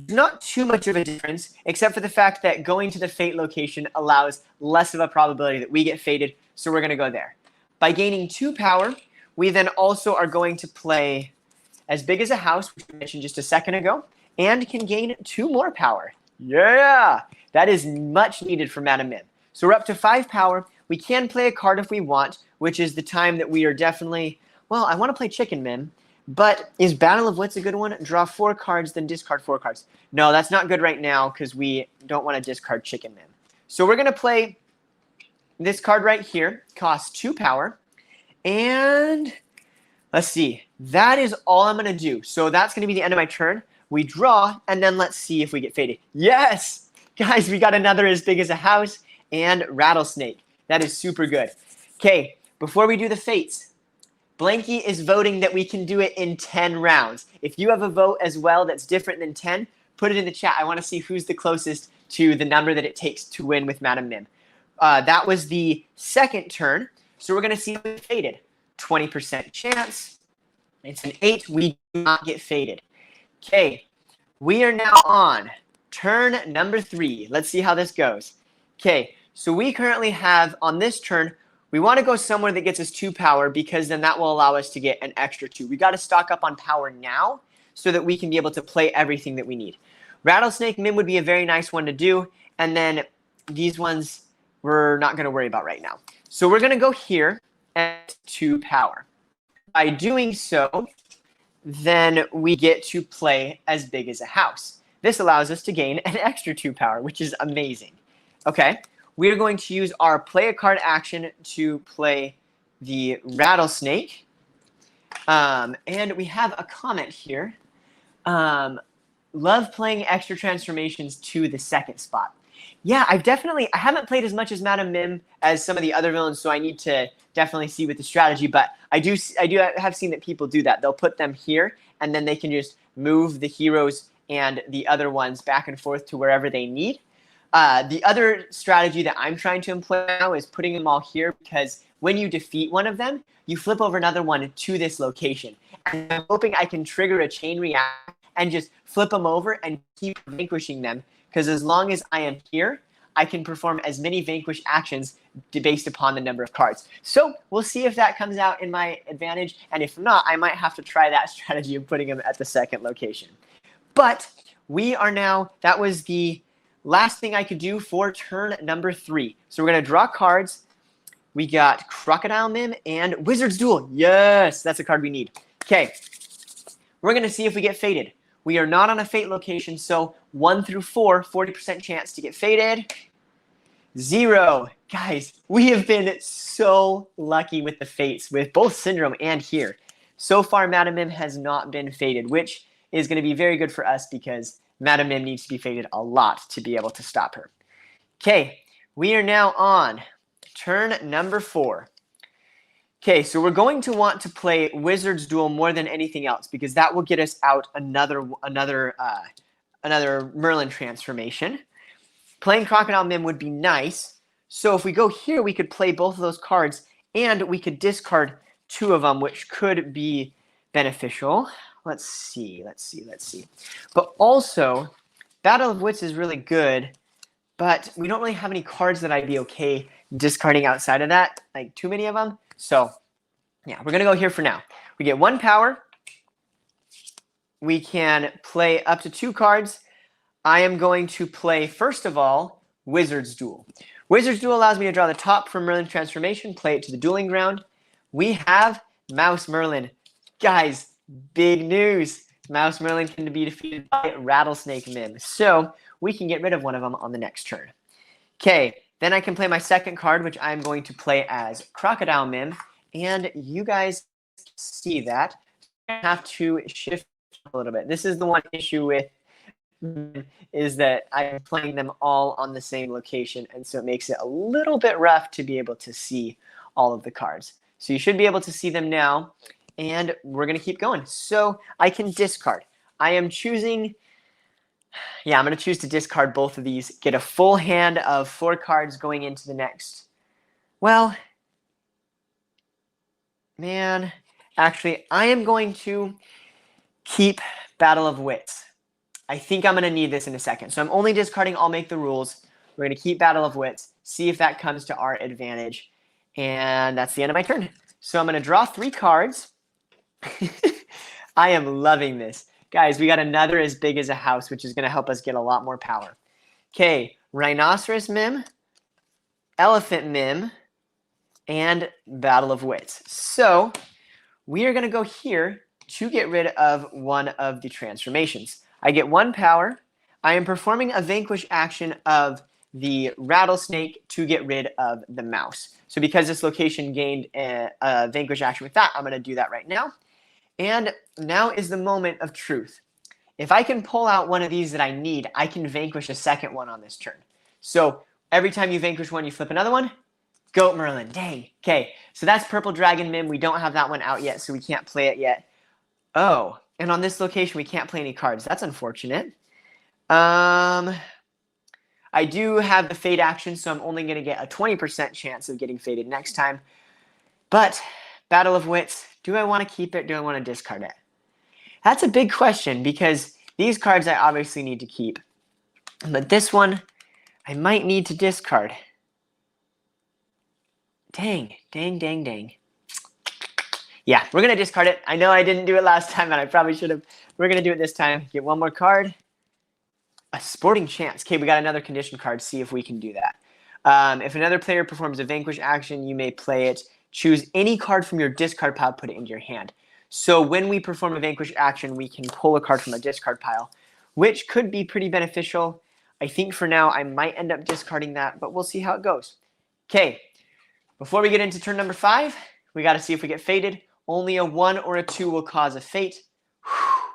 not too much of a difference, except for the fact that going to the fate location allows less of a probability that we get fated, so we're going to go there. By gaining 2 power, we then also are going to play as big as a house, which we mentioned just a second ago, and can gain 2 more power. Yeah! That is much needed for Madam Mim. So we're up to 5 power. We can play a card if we want, which is the time that we are definitely, well, I want to play Chicken Mim, but is Battle of Wits a good one? Draw 4 cards, then discard 4 cards. No, that's not good right now because we don't want to discard Chicken Mim. So we're going to play this card right here. Costs 2 power. And let's see. That is all I'm going to do. So that's going to be the end of my turn. We draw, and then let's see if we get faded. Yes! Guys, we got another as big as a house and Rattlesnake. That is super good. Okay, before we do the fates, Blanky is voting that we can do it in 10 rounds. If you have a vote as well that's different than 10, put it in the chat. I want to see who's the closest to the number that it takes to win with Madam Mim. That was the second turn, so we're going to see if we faded. 20% chance. It's an 8. We do not get faded. Okay, we are now on turn number 3. Let's see how this goes. Okay, so we currently have, on this turn, we want to go somewhere that gets us 2 power because then that will allow us to get an extra 2. We got to stock up on power now so that we can be able to play everything that we need. Rattlesnake Mim would be a very nice one to do, and then these ones we're not going to worry about right now. So we're going to go here at 2 power. By doing so, then we get to play as big as a house. This allows us to gain an extra 2 power, which is amazing. Okay, we are going to use our play a card action to play the Rattlesnake. And we have a comment here. Love playing extra transformations to the second spot. Yeah, I haven't played as much as Madam Mim as some of the other villains, so I need to definitely see with the strategy, but I do have seen that people do that. They'll put them here, and then they can just move the heroes and the other ones back and forth to wherever they need. The other strategy that I'm trying to employ now is putting them all here because when you defeat one of them, you flip over another one to this location. And I'm hoping I can trigger a chain reaction and just flip them over and keep vanquishing them because as long as I am here, I can perform as many vanquish actions based upon the number of cards. So we'll see if that comes out in my advantage, and if not, I might have to try that strategy of putting them at the second location. But we are now, that was the last thing I could do for turn number 3. So we're going to draw cards. We got Crocodile Mim and Wizard's Duel. Yes, that's a card we need. Okay, we're going to see if we get fated. We are not on a fate location, so 1 through 4, 40% chance to get fated. 0. Guys, we have been so lucky with the fates, with both Syndrome and here. So far, Madam Mim has not been fated, which is going to be very good for us because Madam Mim needs to be fated a lot to be able to stop her. Okay, we are now on turn number 4. Okay, so we're going to want to play Wizard's Duel more than anything else because that will get us out another Merlin transformation. Playing Crocodile Mim would be nice. So if we go here, we could play both of those cards and we could discard 2 of them, which could be beneficial. Let's see. But also, Battle of Wits is really good, but we don't really have any cards that I'd be okay discarding outside of that, like too many of them. So, yeah, we're going to go here for now. We get 1 power. We can play up to 2 cards. I am going to play, first of all, Wizard's Duel. Wizard's Duel allows me to draw the top from Merlin transformation, play it to the dueling ground. We have Mouse Merlin. Guys, big news. Mouse Merlin can be defeated by Rattlesnake Mim. So we can get rid of one of them on the next turn. Okay, then I can play my second card, which I'm going to play as Crocodile Mim. And you guys see that. I have to shift a little bit. This is the one issue with is that I'm playing them all on the same location, and so it makes it a little bit rough to be able to see all of the cards. So you should be able to see them now, and we're going to keep going. So I can discard. I am choosing, yeah, I'm going to choose to discard both of these, get a full hand of 4 cards going into the next. Well, man, actually, I am going to keep Battle of Wits. I think I'm going to need this in a second. So I'm only discarding I'll Make the Rules. We're going to keep Battle of Wits, see if that comes to our advantage. And that's the end of my turn. So I'm going to draw 3 cards. I am loving this. Guys, we got another As Big as a House, which is going to help us get a lot more power. Okay, Rhinoceros Mim, Elephant Mim, and Battle of Wits. So we are going to go here to get rid of one of the transformations. I get 1 power. I am performing a Vanquish action of the Rattlesnake to get rid of the Mouse. So because this location gained a Vanquish action with that, I'm going to do that right now. And now is the moment of truth. If I can pull out one of these that I need, I can vanquish a second one on this turn. So every time you vanquish one, you flip another one. Goat Merlin. Dang. Okay, so that's Purple Dragon Mim. We don't have that one out yet, so we can't play it yet. Oh, and on this location, we can't play any cards. That's unfortunate. I do have the fade action, so I'm only going to get a 20% chance of getting faded next time. But Battle of Wits, do I want to keep it? Do I want to discard it? That's a big question because these cards I obviously need to keep. But this one, I might need to discard. Dang, dang, dang, dang. Yeah, we're going to discard it. I know I didn't do it last time, and I probably should have. We're going to do it this time. Get one more card. A Sporting Chance. Okay, we got another condition card. See if we can do that. If another player performs a Vanquish action, you may play it. Choose any card from your discard pile, put it into your hand. So when we perform a Vanquish action, we can pull a card from a discard pile, which could be pretty beneficial. I think for now, I might end up discarding that, but we'll see how it goes. Okay, before we get into turn number 5, we got to see if we get faded. Only a 1 or a 2 will cause a fate. Whew.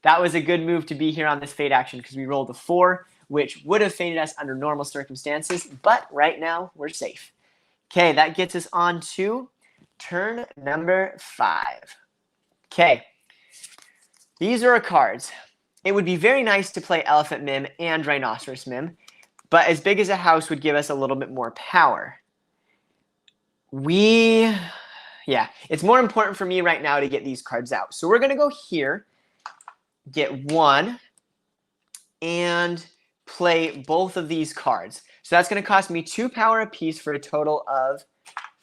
That was a good move to be here on this fade action because we rolled a 4, which would have faded us under normal circumstances, but right now we're safe. Okay, that gets us on to turn number 5. Okay, these are our cards. It would be very nice to play Elephant Mim and Rhinoceros Mim, but As Big as a House would give us a little bit more power. Yeah, it's more important for me right now to get these cards out. So we're going to go here, get 1, and play both of these cards. So that's going to cost me 2 power apiece for a total of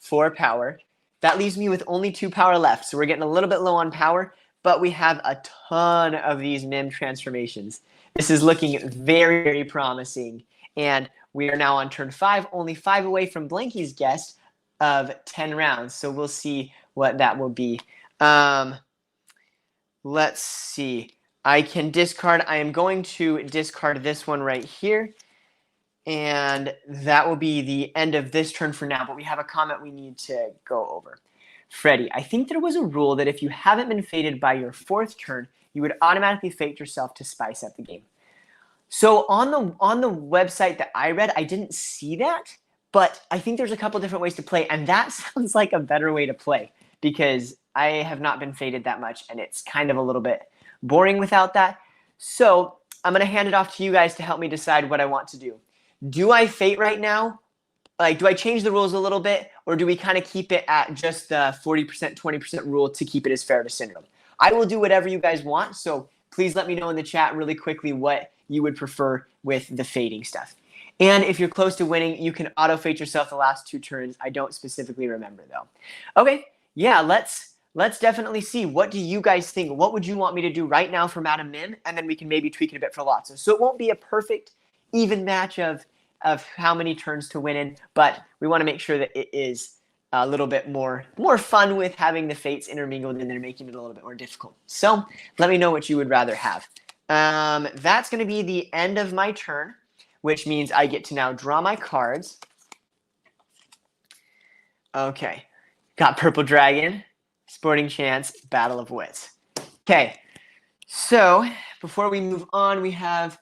4 power. That leaves me with only 2 power left. So we're getting a little bit low on power, but we have a ton of these Mim transformations. This is looking very, very promising. And we are now on turn 5, only 5 away from Blanky's guess of 10 rounds. So we'll see what that will be. Let's see. I can discard. I am going to discard this one right here. And that will be the end of this turn for now. But we have a comment we need to go over. Freddie, I think there was a rule that if you haven't been faded by your 4th turn, you would automatically fate yourself to spice up the game. So on the website that I read, I didn't see that. But I think there's a couple different ways to play. And that sounds like a better way to play. Because I have not been faded that much. And it's kind of a little bit boring without that. So I'm going to hand it off to you guys to help me decide what I want to do. Do I fate right now? Like, do I change the rules a little bit? Or do we kind of keep it at just the 40%, 20% rule to keep it as fair to Syndrome? I will do whatever you guys want. So please let me know in the chat really quickly what you would prefer with the fading stuff. And if you're close to winning, you can auto-fate yourself the last 2 turns. I don't specifically remember, though. Okay, yeah, let's definitely see. What do you guys think? What would you want me to do right now for Madam Mim? And then we can maybe tweak it a bit for Lotso. So it won't be a perfect, even match of how many turns to win in, but we want to make sure that it is a little bit more fun with having the fates intermingled and they're making it a little bit more difficult. So let me know what you would rather have. That's going to be the end of my turn, which means I get to now draw my cards. Okay, got Purple Dragon, Sporting Chance, Battle of Wits. Okay, so before we move on, we have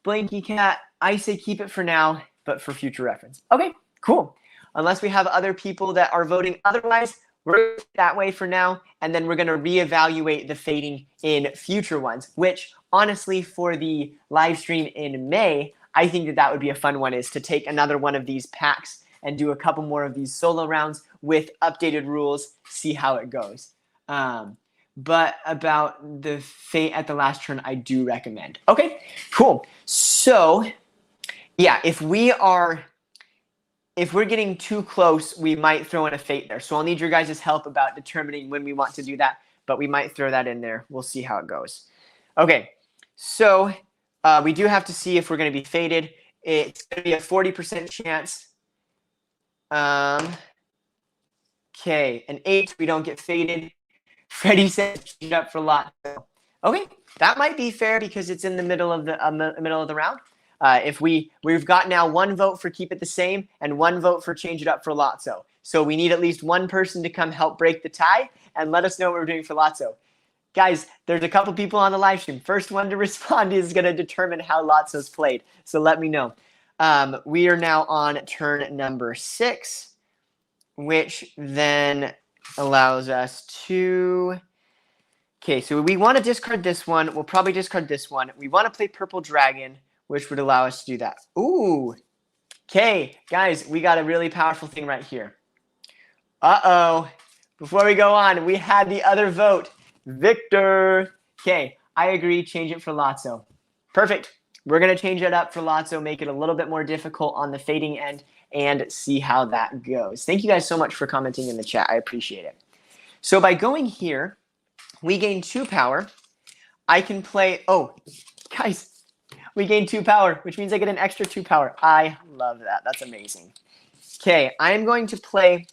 Blanky Cat. I say keep it for now, but for future reference. Okay, cool. Unless we have other people that are voting otherwise, we're that way for now, and then we're going to reevaluate the fading in future ones, which honestly for the live stream in May, I think that that would be a fun one, is to take another one of these packs and do a couple more of these solo rounds with updated rules, see how it goes. But about the fate at the last turn, I do recommend. Okay, cool. So yeah, if we're getting too close, we might throw in a fate there. So I'll need your guys' help about determining when we want to do that, but we might throw that in there. We'll see how it goes. Okay, so we do have to see if we're going to be fated. It's going to be a 40% chance. Okay, an 8, we don't get faded. Freddie says change it up for Lotso. Okay, that might be fair because it's in the middle of the round. If we've got now 1 vote for keep it the same and 1 vote for change it up for Lotso. So we need at least 1 person to come help break the tie and let us know what we're doing for Lotso. Guys, there's a couple people on the live stream. First one to respond is going to determine how Lotso's played. So let me know. We are now on turn number 6, which then allows us to... Okay, so we want to discard this one. We'll probably discard this one. We want to play Purple Dragon, which would allow us to do that. Ooh. Okay, guys, we got a really powerful thing right here. Uh-oh. Before we go on, we had the other vote. Victor. Okay, I agree. Change it for Lotso. Perfect. We're going to change it up for Lotso, make it a little bit more difficult on the fading end, and see how that goes. Thank you guys so much for commenting in the chat. I appreciate it. So by going here, we gain 2 power. I can play... Oh, guys, we gain 2 power, which means I get an extra 2 power. I love that. That's amazing. Okay, I am going to play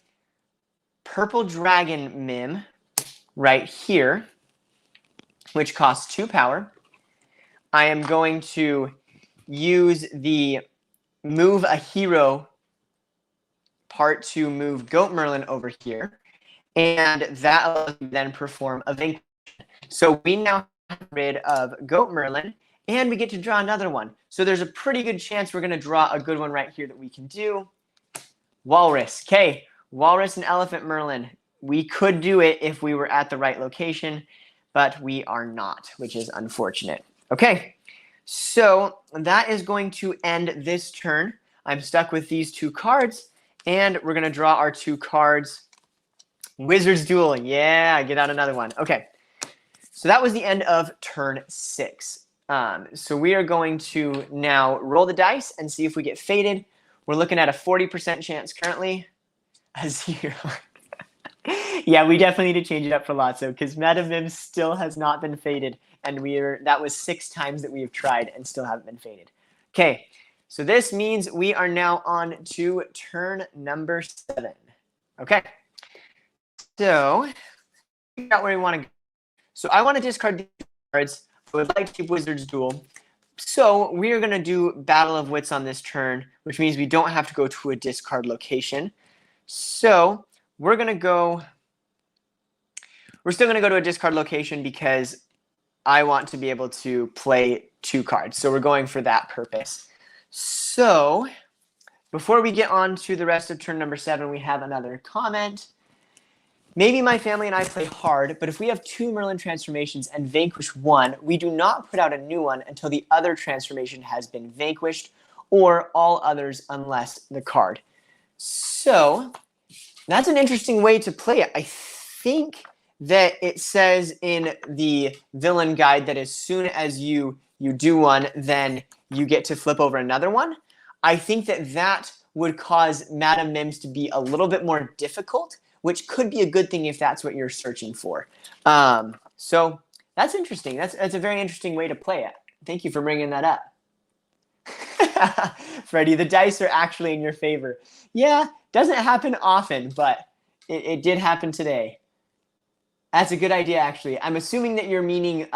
Purple Dragon Mim right here, which costs 2 power. I am going to use the move a hero part to move Goat Merlin over here, and that allows me to then perform a Vanquish. So we now get rid of Goat Merlin, and we get to draw another one. So there's a pretty good chance we're going to draw a good one right here that we can do. Walrus. Okay, Walrus and Elephant Merlin. We could do it if we were at the right location, but we are not, which is unfortunate. Okay, so that is going to end this turn. I'm stuck with these 2 cards, and we're going to draw our 2 cards. Wizard's Duel. Yeah, get out another one. Okay, so that was the end of turn 6. So we are going to now roll the dice and see if we get faded. We're looking at a 40% chance currently. A 0. Yeah, we definitely need to change it up for Lotso because Madam Mim still has not been faded, and that was 6 times that we have tried and still haven't been faded. Okay, so this means we are now on to turn number 7. Okay, so figure out where we want to go. So I want to discard these cards. I would like to keep Wizard's Duel. So we are going to do Battle of Wits on this turn, which means we don't have to go to a discard location. So we're still going to go to a discard location because I want to be able to play 2 cards. So we're going for that purpose. So before we get on to the rest of turn number 7, we have another comment. Maybe my family and I play hard, but if we have 2 Merlin transformations and vanquish 1, we do not put out a new one until the other transformation has been vanquished, or all others unless the card. So that's an interesting way to play it. I think that it says in the villain guide that as soon as you do one, then you get to flip over another one. I think that would cause Madam Mims to be a little bit more difficult, which could be a good thing if that's what you're searching for. So that's interesting. That's a very interesting way to play it. Thank you for bringing that up. Freddie, the dice are actually in your favor. Yeah, doesn't happen often, but it did happen today. That's a good idea, actually. I'm assuming that you're meaning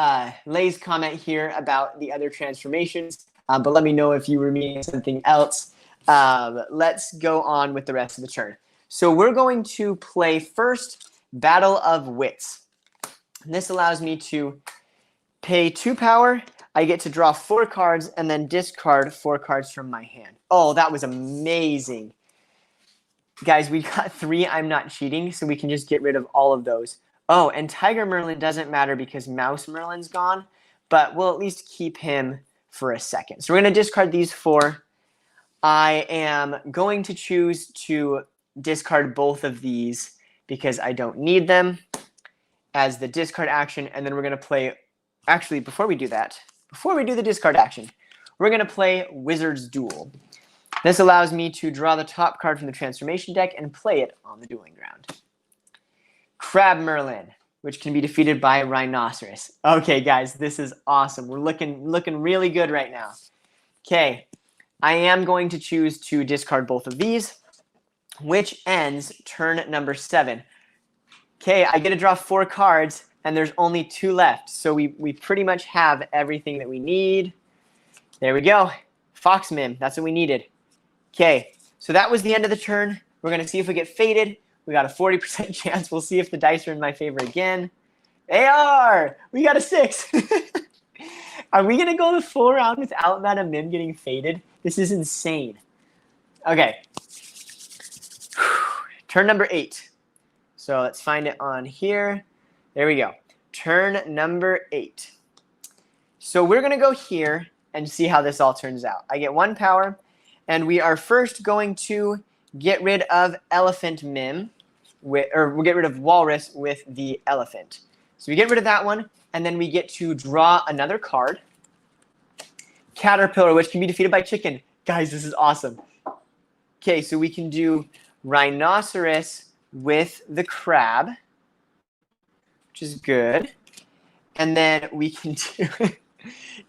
Lay's comment here about the other transformations, but let me know if you were meaning something else. Let's go on with the rest of the turn. So we're going to play first Battle of Wits. And this allows me to Pay 2 power. I get to draw 4 cards and then discard 4 cards from my hand. Oh, that was amazing. Guys, we got 3 I'm Not Cheating, so we can just get rid of all of those. Oh, and Tiger Merlin doesn't matter because Mouse Merlin's gone, but we'll at least keep him for a second. So we're going to discard these 4. I am going to choose to discard both of these because I don't need them as the discard action, and then we're going to play, actually, before we do the discard action, we're going to play Wizard's Duel. This allows me to draw the top card from the transformation deck and play it on the dueling ground. Crab Merlin, which can be defeated by Rhinoceros. Okay, guys, this is awesome. We're looking really good right now. Okay, I am going to choose to discard both of these, which ends turn number 7. Okay, I get to draw 4 cards, and there's only 2 left. So we pretty much have everything that we need. There we go. Fox Mim, that's what we needed. Okay, so that was the end of the turn. We're going to see if we get faded. We got a 40% chance. We'll see if the dice are in my favor again. They are! We got a 6. Are we going to go the full round without Madam Mim getting faded? This is insane. Okay. Turn number 8. So let's find it on here. There we go. Turn number 8. So we're going to go here and see how this all turns out. I get 1 power, and we are first going to get rid of Elephant Mim, or we'll get rid of Walrus with the elephant. So we get rid of that one, and then we get to draw another card. Caterpillar, which can be defeated by Chicken. Guys, this is awesome. Okay, so we can do Rhinoceros with the crab, which is good. And then we can do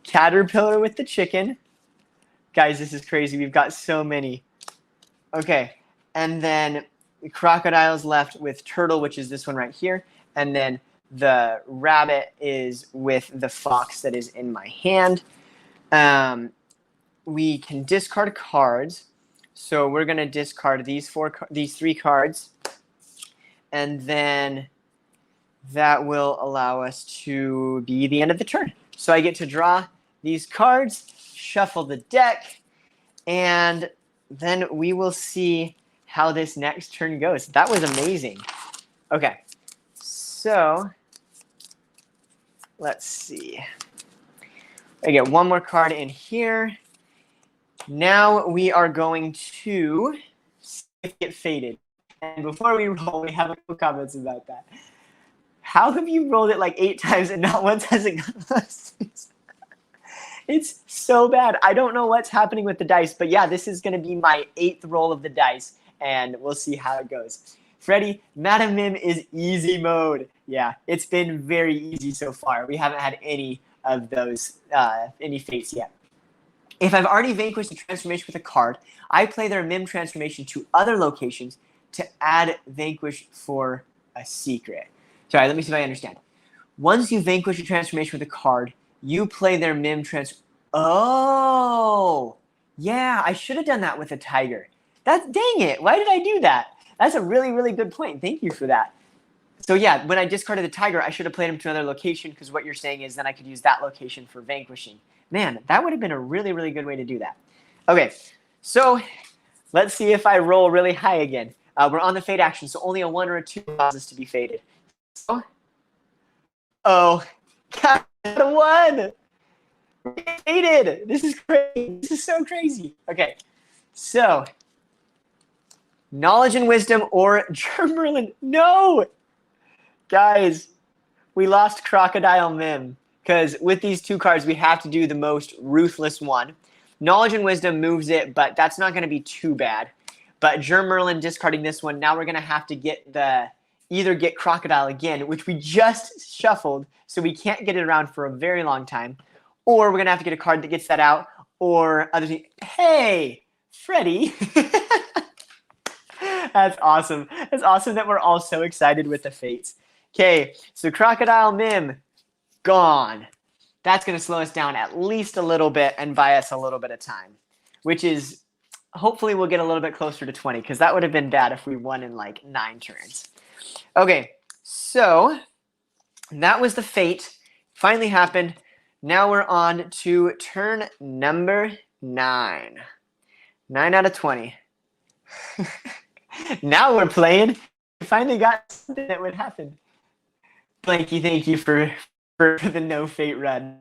Caterpillar with the chicken. Guys, this is crazy. We've got so many. Okay, and then the crocodile's left with turtle, which is this one right here. And then the rabbit is with the fox that is in my hand. We can discard cards. So we're going to discard these 3 cards. And then that will allow us to be the end of the turn. So I get to draw these cards, shuffle the deck, and then we will see how this next turn goes. That was amazing. Okay, so let's see. I get 1 more card in here. Now we are going to see if it get faded. And before we roll, we have a couple comments about that. How have you rolled it like 8 times and not once has it gotten us? It's so bad. I don't know what's happening with the dice, but yeah, this is going to be my 8th roll of the dice, and we'll see how it goes. Freddy, Madam Mim is easy mode. Yeah, it's been very easy so far. We haven't had any of those, any fates yet. If I've already vanquished a transformation with a card, I play their Mim transformation to other locations to add Vanquish for a secret. Sorry, let me see if I understand. Once you vanquish a transformation with a card, you play their Mim Oh! Yeah, I should have done that with a tiger. Dang it, why did I do that? That's a really, really good point. Thank you for that. So yeah, when I discarded the tiger, I should have played him to another location because what you're saying is then I could use that location for vanquishing. Man, that would have been a really, really good way to do that. Okay, so let's see if I roll really high again. We're on the fade action, so only a 1 or a 2 allows us to be faded. So, oh, got a 1! We're faded! This is crazy. This is so crazy. Okay, so Knowledge and Wisdom or Merlin. No! Guys, we lost Crocodile Mim because with these 2 cards, we have to do the most ruthless one. Knowledge and Wisdom moves it, but that's not going to be too bad. But Merlin discarding this one, now we're going to have to get either get Crocodile again, which we just shuffled, so we can't get it around for a very long time, or we're going to have to get a card that gets that out, or other things. Hey, Freddy. That's awesome. It's awesome that we're all so excited with the fates. Okay, so Crocodile Mim, gone. That's going to slow us down at least a little bit and buy us a little bit of time, which is, hopefully we'll get a little bit closer to 20, because that would have been bad if we won in like 9 turns. Okay, so that was the fate. Finally happened. Now we're on to turn number 9. 9 out of 20. Now we're playing. We finally got something that would happen. Blanky, thank you for the no fate run.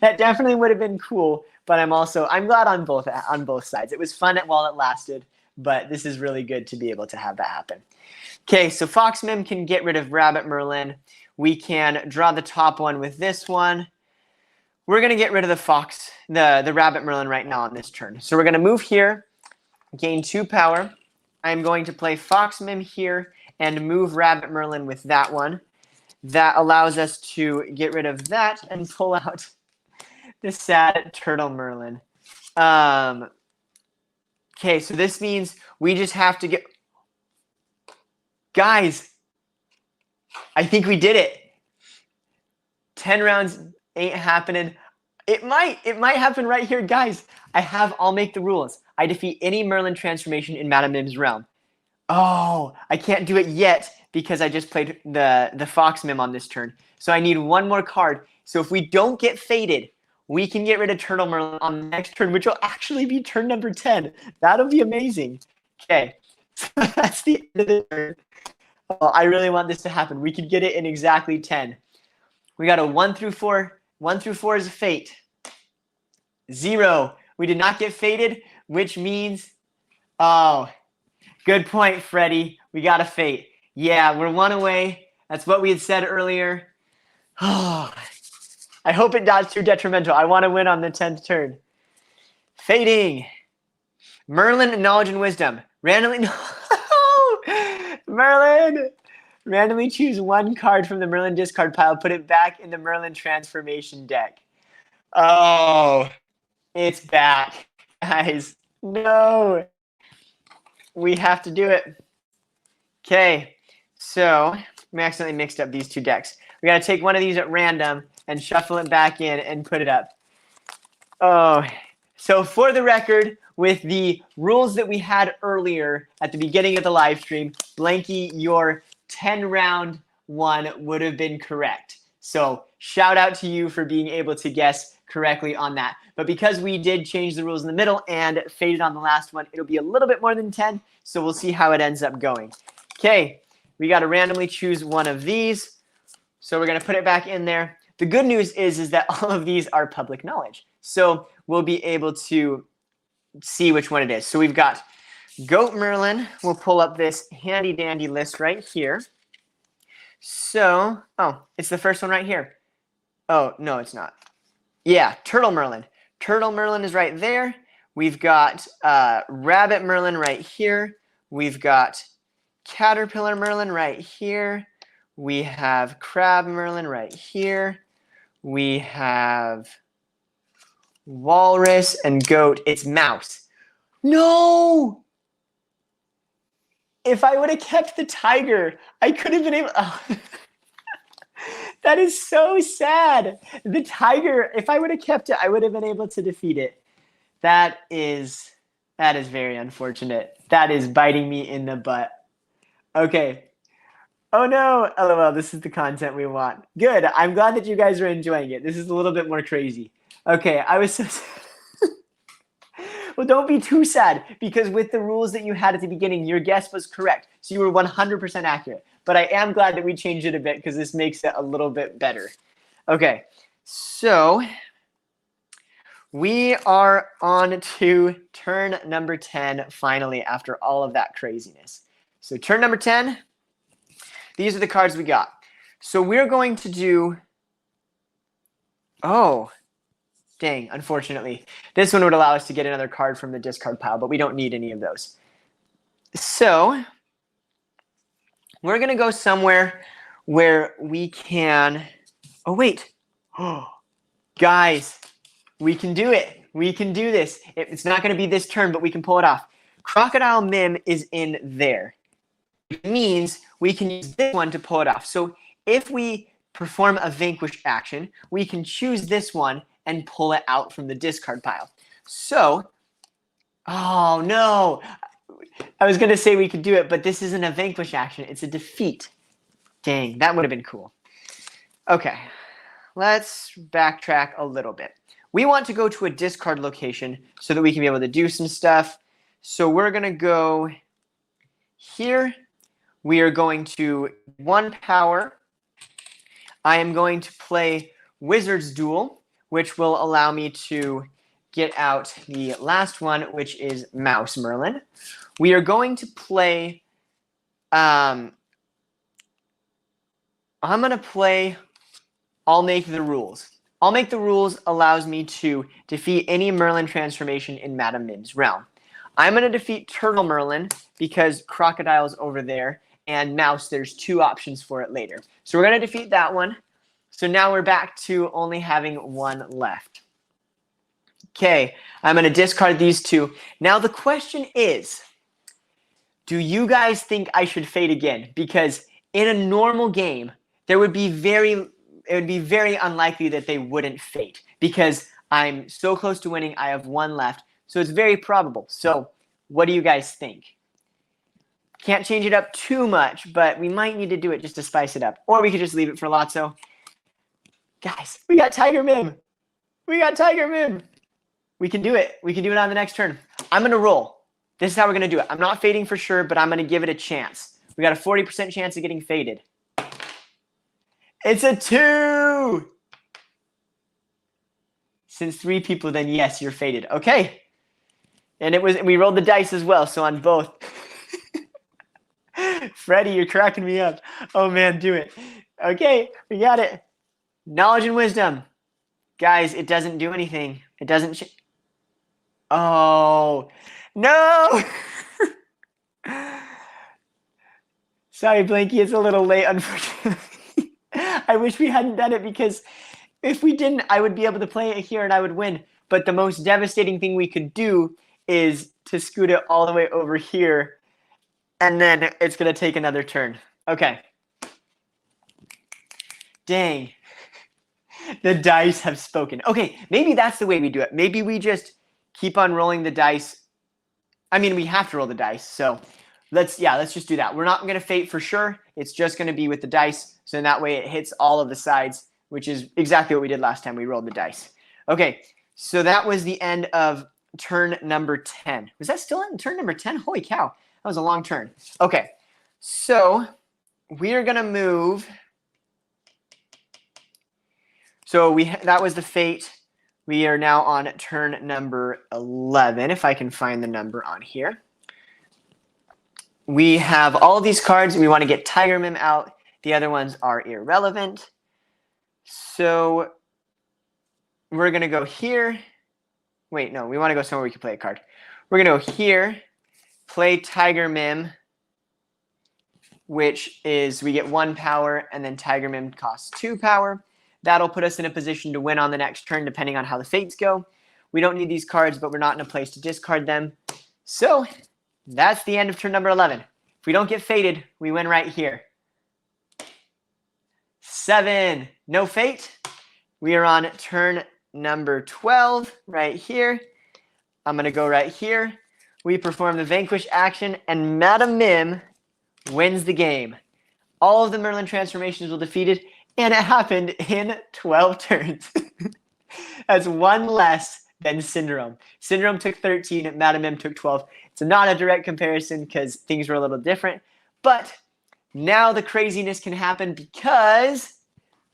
That definitely would have been cool, but I'm glad on both sides. It was fun while it lasted, but this is really good to be able to have that happen. Okay, so Fox Mim can get rid of Rabbit Merlin. We can draw the top one with this one. We're going to get rid of the Rabbit Merlin right now on this turn. So we're going to move here, gain 2 power. I'm going to play Fox Mim here and move Rabbit Merlin with that one. That allows us to get rid of that and pull out the sad Turtle Merlin. Okay, so this means we just have to get... Guys, I think we did it. 10 rounds ain't happening. It might happen right here. Guys, I'll make the rules. I defeat any Merlin transformation in Madame Mim's realm. Oh, I can't do it yet because I just played the Fox Mim on this turn. So I need one more card. So if we don't get fated, we can get rid of Turtle Merlin on the next turn, which will actually be turn number 10. That'll be amazing. Okay, so that's the end of the turn. Oh, I really want this to happen. We could get it in exactly 10. We got a 1 through 4. 1 through 4 is a fate. 0. We did not get fated, which means, oh, good point, Freddie. We got a fate. Yeah, we're 1 away. That's what we had said earlier. Oh, I hope it not too detrimental. I want to win on the 10th turn. Fating. Merlin, knowledge and wisdom. Randomly. Merlin. Randomly choose 1 card from the Merlin discard pile. Put it back in the Merlin transformation deck. Oh, it's back. Guys, no. We have to do it. Okay, so we accidentally mixed up these 2 decks. We got to take one of these at random and shuffle it back in and put it up. Oh, so for the record, with the rules that we had earlier at the beginning of the live stream, Blanky, your 10-round one would have been correct. So shout out to you for being able to guess correctly on that. But because we did change the rules in the middle and faded on the last one, it'll be a little bit more than 10. So we'll see how it ends up going. Okay, we got to randomly choose one of these. So we're going to put it back in there. The good news is that all of these are public knowledge. So we'll be able to see which one it is. So we've got Goat Merlin. We'll pull up this handy dandy list right here. So, oh, it's the first one right here. Oh, no, it's not. Yeah, Turtle Merlin. Turtle Merlin is right there. We've got Rabbit Merlin right here. We've got Caterpillar Merlin right here. We have Crab Merlin right here. We have Walrus and Goat. It's Mouse. No! If I would have kept the tiger, I could have been able... Oh. That is so sad. The tiger, if I would have kept it, I would have been able to defeat it. That is very unfortunate. That is biting me in the butt. Okay. Oh no, LOL, this is the content we want. Good, I'm glad that you guys are enjoying it. This is a little bit more crazy. Okay, I was so sad. Well, don't be too sad, because with the rules that you had at the beginning, your guess was correct. So you were 100% accurate. But I am glad that we changed it a bit because this makes it a little bit better. Okay, so we are on to turn number 10 finally after all of that craziness. So turn number 10, these are the cards we got. So we're going to do, oh, dang, unfortunately. This one would allow us to get another card from the discard pile, but we don't need any of those. So we're going to go somewhere where we can, oh, wait. Oh, guys, we can do it. We can do this. It's not going to be this turn, but we can pull it off. Crocodile Mim is in there. It means we can use this one to pull it off. So if we perform a Vanquish action, we can choose this one and pull it out from the discard pile. So, oh, no. I was going to say we could do it, but this isn't a Vanquish action. It's a defeat. Dang, that would have been cool. Okay, let's backtrack a little bit. We want to go to a discard location so that we can be able to do some stuff. So we're going to go here. We are going to 1 power. I am going to play Wizard's Duel, which will allow me to get out the last one, which is Mouse Merlin. We are going to play... I'm going to play I'll Make the Rules. I'll Make the Rules allows me to defeat any Merlin transformation in Madame Mim's realm. I'm going to defeat Turtle Merlin because Crocodile's over there, and Mouse, there's 2 options for it later. So we're going to defeat that one. So now we're back to only having 1 left. Okay, I'm going to discard these 2. Now the question is, do you guys think I should fade again? Because in a normal game, it would be very unlikely that they wouldn't fade because I'm so close to winning. I have 1 left, so it's very probable. So what do you guys think? Can't change it up too much, but we might need to do it just to spice it up. Or we could just leave it for Lotso. Guys, we got Tiger Mim. We got Tiger Mim. We can do it. We can do it on the next turn. I'm going to roll. This is how we're going to do it. I'm not fading for sure, but I'm going to give it a chance. We got a 40% chance of getting faded. It's a 2. Since 3 people, then yes, you're faded. Okay. And we rolled the dice as well, so on both. Freddie, you're cracking me up. Oh man, do it. Okay, we got it. Knowledge and wisdom. Guys, it doesn't do anything. It doesn't... Oh, no! Sorry, Blinky, it's a little late, unfortunately. I wish we hadn't done it because if we didn't, I would be able to play it here and I would win. But the most devastating thing we could do is to scoot it all the way over here, and then it's going to take another turn. Okay. Dang. The dice have spoken. Okay, maybe that's the way we do it. Maybe we just keep on rolling the dice. I mean, we have to roll the dice, so let's just do that. We're not going to fate for sure. It's just going to be with the dice, so in that way it hits all of the sides, which is exactly what we did last time we rolled the dice. Okay, so that was the end of turn number 10. Was that still in turn number 10? Holy cow, that was a long turn. Okay, so we are going to move. So that was the fate. We are now on turn number 11, if I can find the number on here. We have all of these cards. We want to get Tiger Mim out. The other ones are irrelevant. So we're going to go here. Wait, no, we want to go somewhere we can play a card. We're going to go here, play Tiger Mim, which is we get 1 power, and then Tiger Mim costs 2 power. That'll put us in a position to win on the next turn, depending on how the fates go. We don't need these cards, but we're not in a place to discard them. So that's the end of turn number 11. If we don't get fated, we win right here. 7, no fate. We are on turn number 12 right here. I'm going to go right here. We perform the Vanquish action, and Madame Mim wins the game. All of the Merlin transformations were defeated, and it happened in 12 turns. That's 1 less than Syndrome. Syndrome took 13, Madame Mim took 12. It's not a direct comparison because things were a little different. But now the craziness can happen because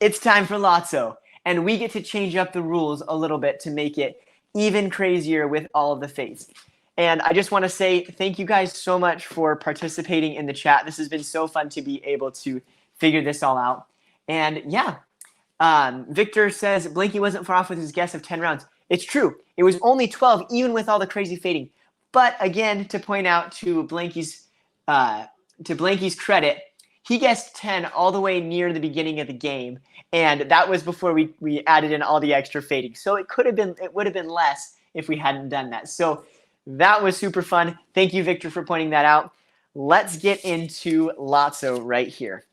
it's time for Lotso. And we get to change up the rules a little bit to make it even crazier with all of the fates. And I just want to say thank you guys so much for participating in the chat. This has been so fun to be able to figure this all out. And yeah, Victor says Blinky wasn't far off with his guess of 10 rounds. It's true. It was only 12, even with all the crazy fading. But again, to point out to Blinky's credit, he guessed 10 all the way near the beginning of the game, and that was before we added in all the extra fading. So it would have been less if we hadn't done that. So that was super fun. Thank you, Victor, for pointing that out. Let's get into Lotso right here.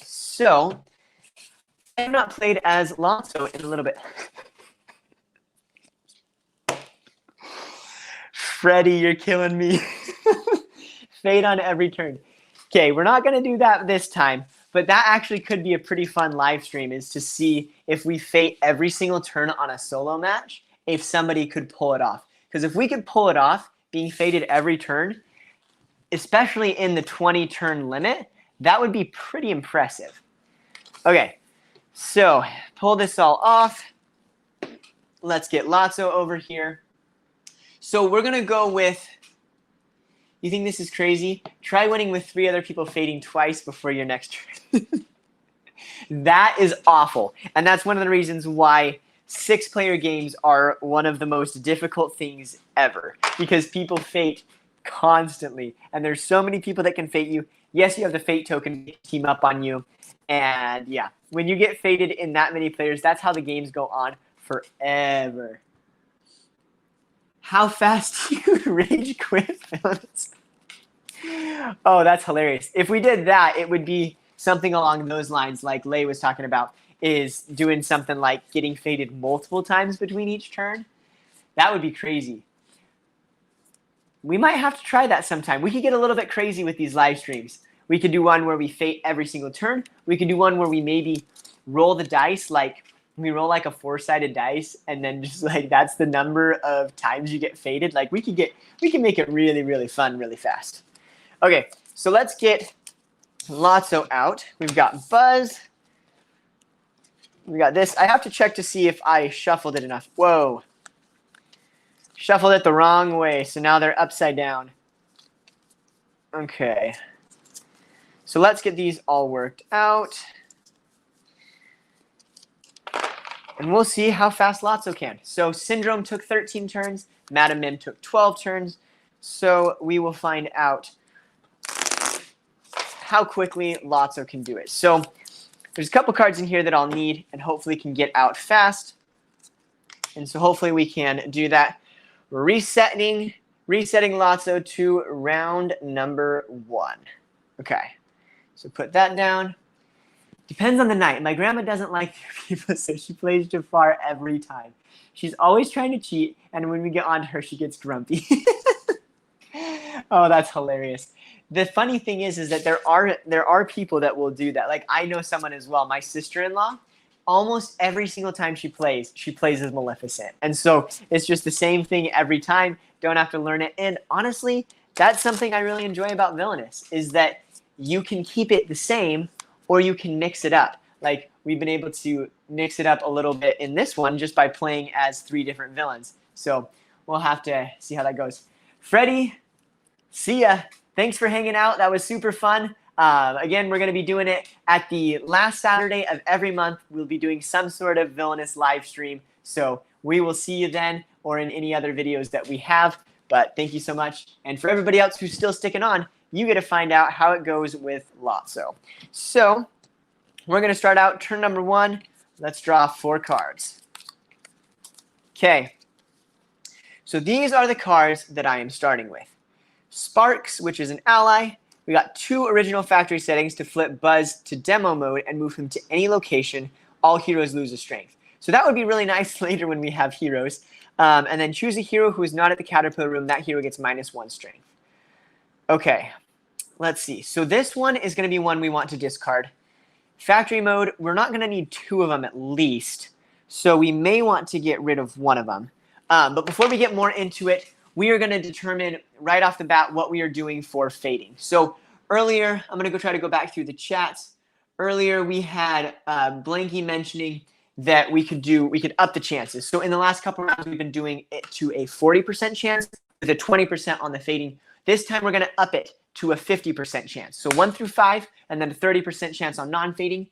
So I have not played as Lotso in a little bit. Freddie, you're killing me. Fade on every turn. Okay, we're not going to do that this time, But that actually could be a pretty fun live stream, is to see if we fate every single turn on a solo match, if somebody could pull it off. Because if we could pull it off, being fated every turn, especially in the 20 turn limit, that would be pretty impressive. Okay, so pull this all off. Let's get Lotso over here. So we're going to go with, you think this is crazy? Try winning with 3 other people fading twice before your next turn. That is awful. And that's one of the reasons why 6-player games are one of the most difficult things ever. Because people fate constantly. And there's so many people that can fate you. Yes, you have the fate token to team up on you. And yeah, when you get fated in that many players, that's how the games go on forever. How fast do you rage quit? Oh, that's hilarious. If we did that, it would be something along those lines, like Lay was talking about, is doing something like getting faded multiple times between each turn. That would be crazy. We might have to try that sometime. We could get a little bit crazy with these live streams. We could do one where we fate every single turn. We could do one where we maybe roll the dice, like we roll like a 4-sided dice, and then just like that's the number of times you get faded. Like we can make it really, really fun really fast. Okay, so let's get Lotso out. We've got Buzz. We got this. I have to check to see if I shuffled it enough. Whoa. Shuffled it the wrong way, so now they're upside down. Okay. So let's get these all worked out. And we'll see how fast Lotso can. So Syndrome took 13 turns. Madam Mim took 12 turns. So we will find out how quickly Lotso can do it. So there's a couple cards in here that I'll need and hopefully can get out fast. And so hopefully we can do that. Resetting Lotso to round number 1. Okay. So put that down. Depends on the night. My grandma doesn't like people, so she plays Jafar every time. She's always trying to cheat, and when we get on to her, she gets grumpy. Oh, that's hilarious. The funny thing is that there are people that will do that. Like I know someone as well. My sister-in-law, almost every single time she plays as Maleficent. And so it's just the same thing every time. Don't have to learn it. And honestly, that's something I really enjoy about Villainous, is that you can keep it the same or you can mix it up. Like we've been able to mix it up a little bit in this one just by playing as 3 different villains. So we'll have to see how that goes. Freddie, see ya. Thanks for hanging out. That was super fun. Again, we're going to be doing it at the last Saturday of every month. We'll be doing some sort of Villainous live stream. So we will see you then or in any other videos that we have. But thank you so much. And for everybody else who's still sticking on, you get to find out how it goes with Lotso. So we're going to start out turn number 1. Let's draw 4 cards. Okay. So these are the cards that I am starting with. Sparks, which is an ally. We got 2 original factory settings to flip Buzz to demo mode and move him to any location. All heroes lose a strength. So that would be really nice later when we have heroes. And then choose a hero who is not at the Caterpillar room. That hero gets -1 strength. Okay, let's see. So this one is going to be one we want to discard. Factory mode, we're not going to need 2 of them at least. So we may want to get rid of one of them. But before we get more into it, we are going to determine right off the bat what we are doing for fading. So earlier, I'm going to try to go back through the chats. Earlier, we had Blanky mentioning that we could up the chances. So in the last couple rounds, we've been doing it to a 40% chance with a 20% on the fading. This time, we're going to up it to a 50% chance. So 1 through 5, and then a 30% chance on non-fading.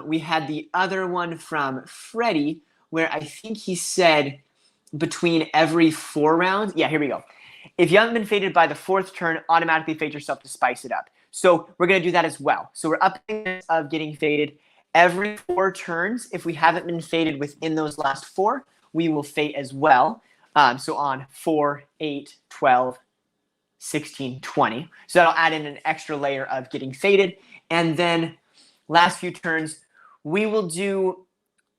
We had the other one from Freddie, where I think he said between every 4 rounds. Yeah, here we go. If you haven't been faded by the 4th turn, automatically fade yourself to spice it up. So we're going to do that as well. So we're upping this of getting faded every 4 turns. If we haven't been faded within those last 4, we will fade as well. So on 4, 8, 12, 16, 20. So that'll add in an extra layer of getting faded. And then last few turns, we will do,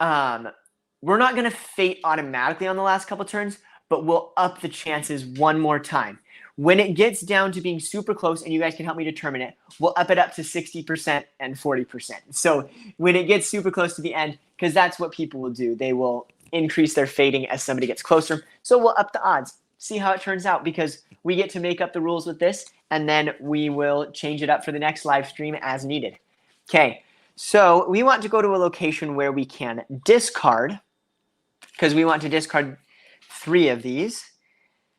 we're not going to fade automatically on the last couple turns, but we'll up the chances one more time. When it gets down to being super close, and you guys can help me determine it, we'll up it up to 60% and 40%. So when it gets super close to the end, because that's what people will do, they will increase their fading as somebody gets closer. So we'll up the odds, see how it turns out, because we get to make up the rules with this, and then we will change it up for the next live stream as needed. Okay, so we want to go to a location where we can discard, because we want to discard 3 of these.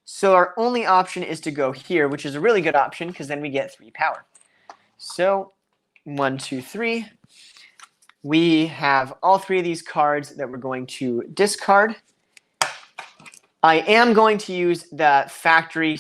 So our only option is to go here, which is a really good option because then we get 3 power. So 1, 2, 3. We have all 3 of these cards that we're going to discard. I am going to use the factory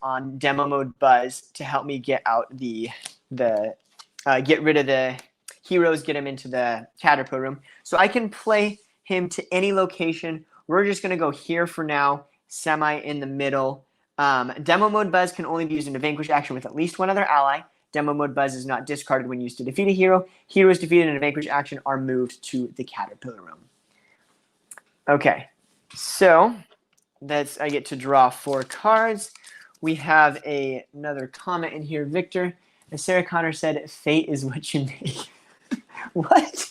on demo mode Buzz to help me get out get rid of the heroes, get him into the caterpillar room. So I can play him to any location. We're just going to go here for now. Semi in the middle. Demo mode Buzz can only be used in a Vanquish action with at least 1 other ally. Demo mode Buzz is not discarded when used to defeat a hero. Heroes defeated in a Vanquish action are moved to the Caterpillar room. Okay, so I get to draw 4 cards. We have another comment in here. Victor, as Sarah Connor said, fate is what you make. What?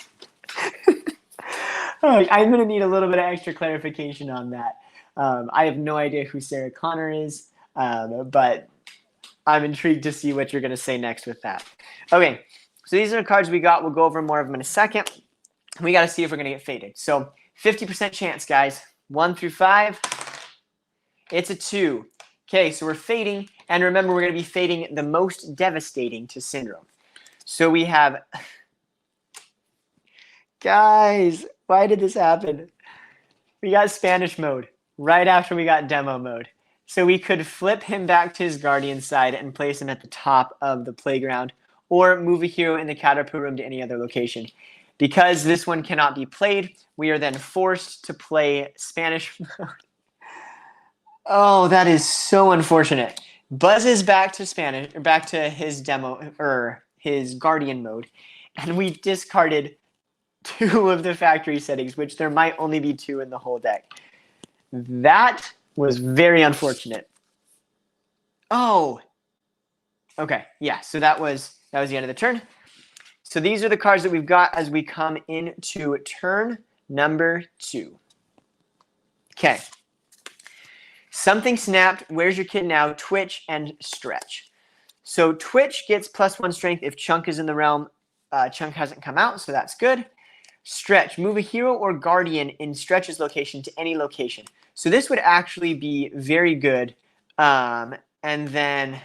Oh, I'm going to need a little bit of extra clarification on that. I have no idea who Sarah Connor is, but I'm intrigued to see what you're going to say next with that. Okay, so these are the cards we got. We'll go over more of them in a second. We got to see if we're going to get faded. So 50% chance, guys. 1 through 5. It's a 2. Okay, so we're fading. And remember, we're going to be fading the most devastating to Syndrome. So we have... Guys, why did this happen? We got Spanish mode right after we got demo mode. So we could flip him back to his guardian side and place him at the top of the playground, or move a hero in the caterpillar room to any other location. Because this one cannot be played, we are then forced to play Spanish mode. Oh, that is so unfortunate. Buzz is back to Spanish, or back to his his guardian mode, and we discarded 2 of the factory settings, which there might only be 2 in the whole deck. That was very unfortunate. Oh. Okay, yeah, so that was the end of the turn. So these are the cards that we've got as we come into turn number 2. Okay. Something snapped. Where's your kid now? Twitch and Stretch. So Twitch gets +1 strength if Chunk is in the realm. Chunk hasn't come out, so that's good. Stretch, move a hero or guardian in Stretch's location to any location. So this would actually be very good. And then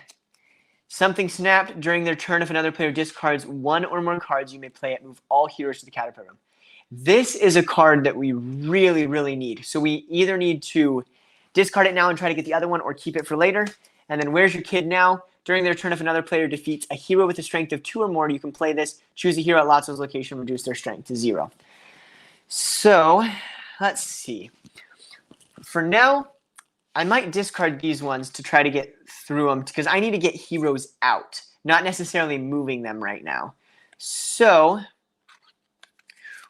something snapped during their turn. If another player discards 1 or more cards, you may play it. Move all heroes to the caterpillar room. This is a card that we really, really need. So we either need to discard it now and try to get the other one, or keep it for later. And then where's your kid now? During their turn, if another player defeats a hero with a strength of 2 or more, you can play this. Choose a hero at Lotso's location, reduce their strength to 0. So, let's see. For now, I might discard these ones to try to get through them, because I need to get heroes out, not necessarily moving them right now. So,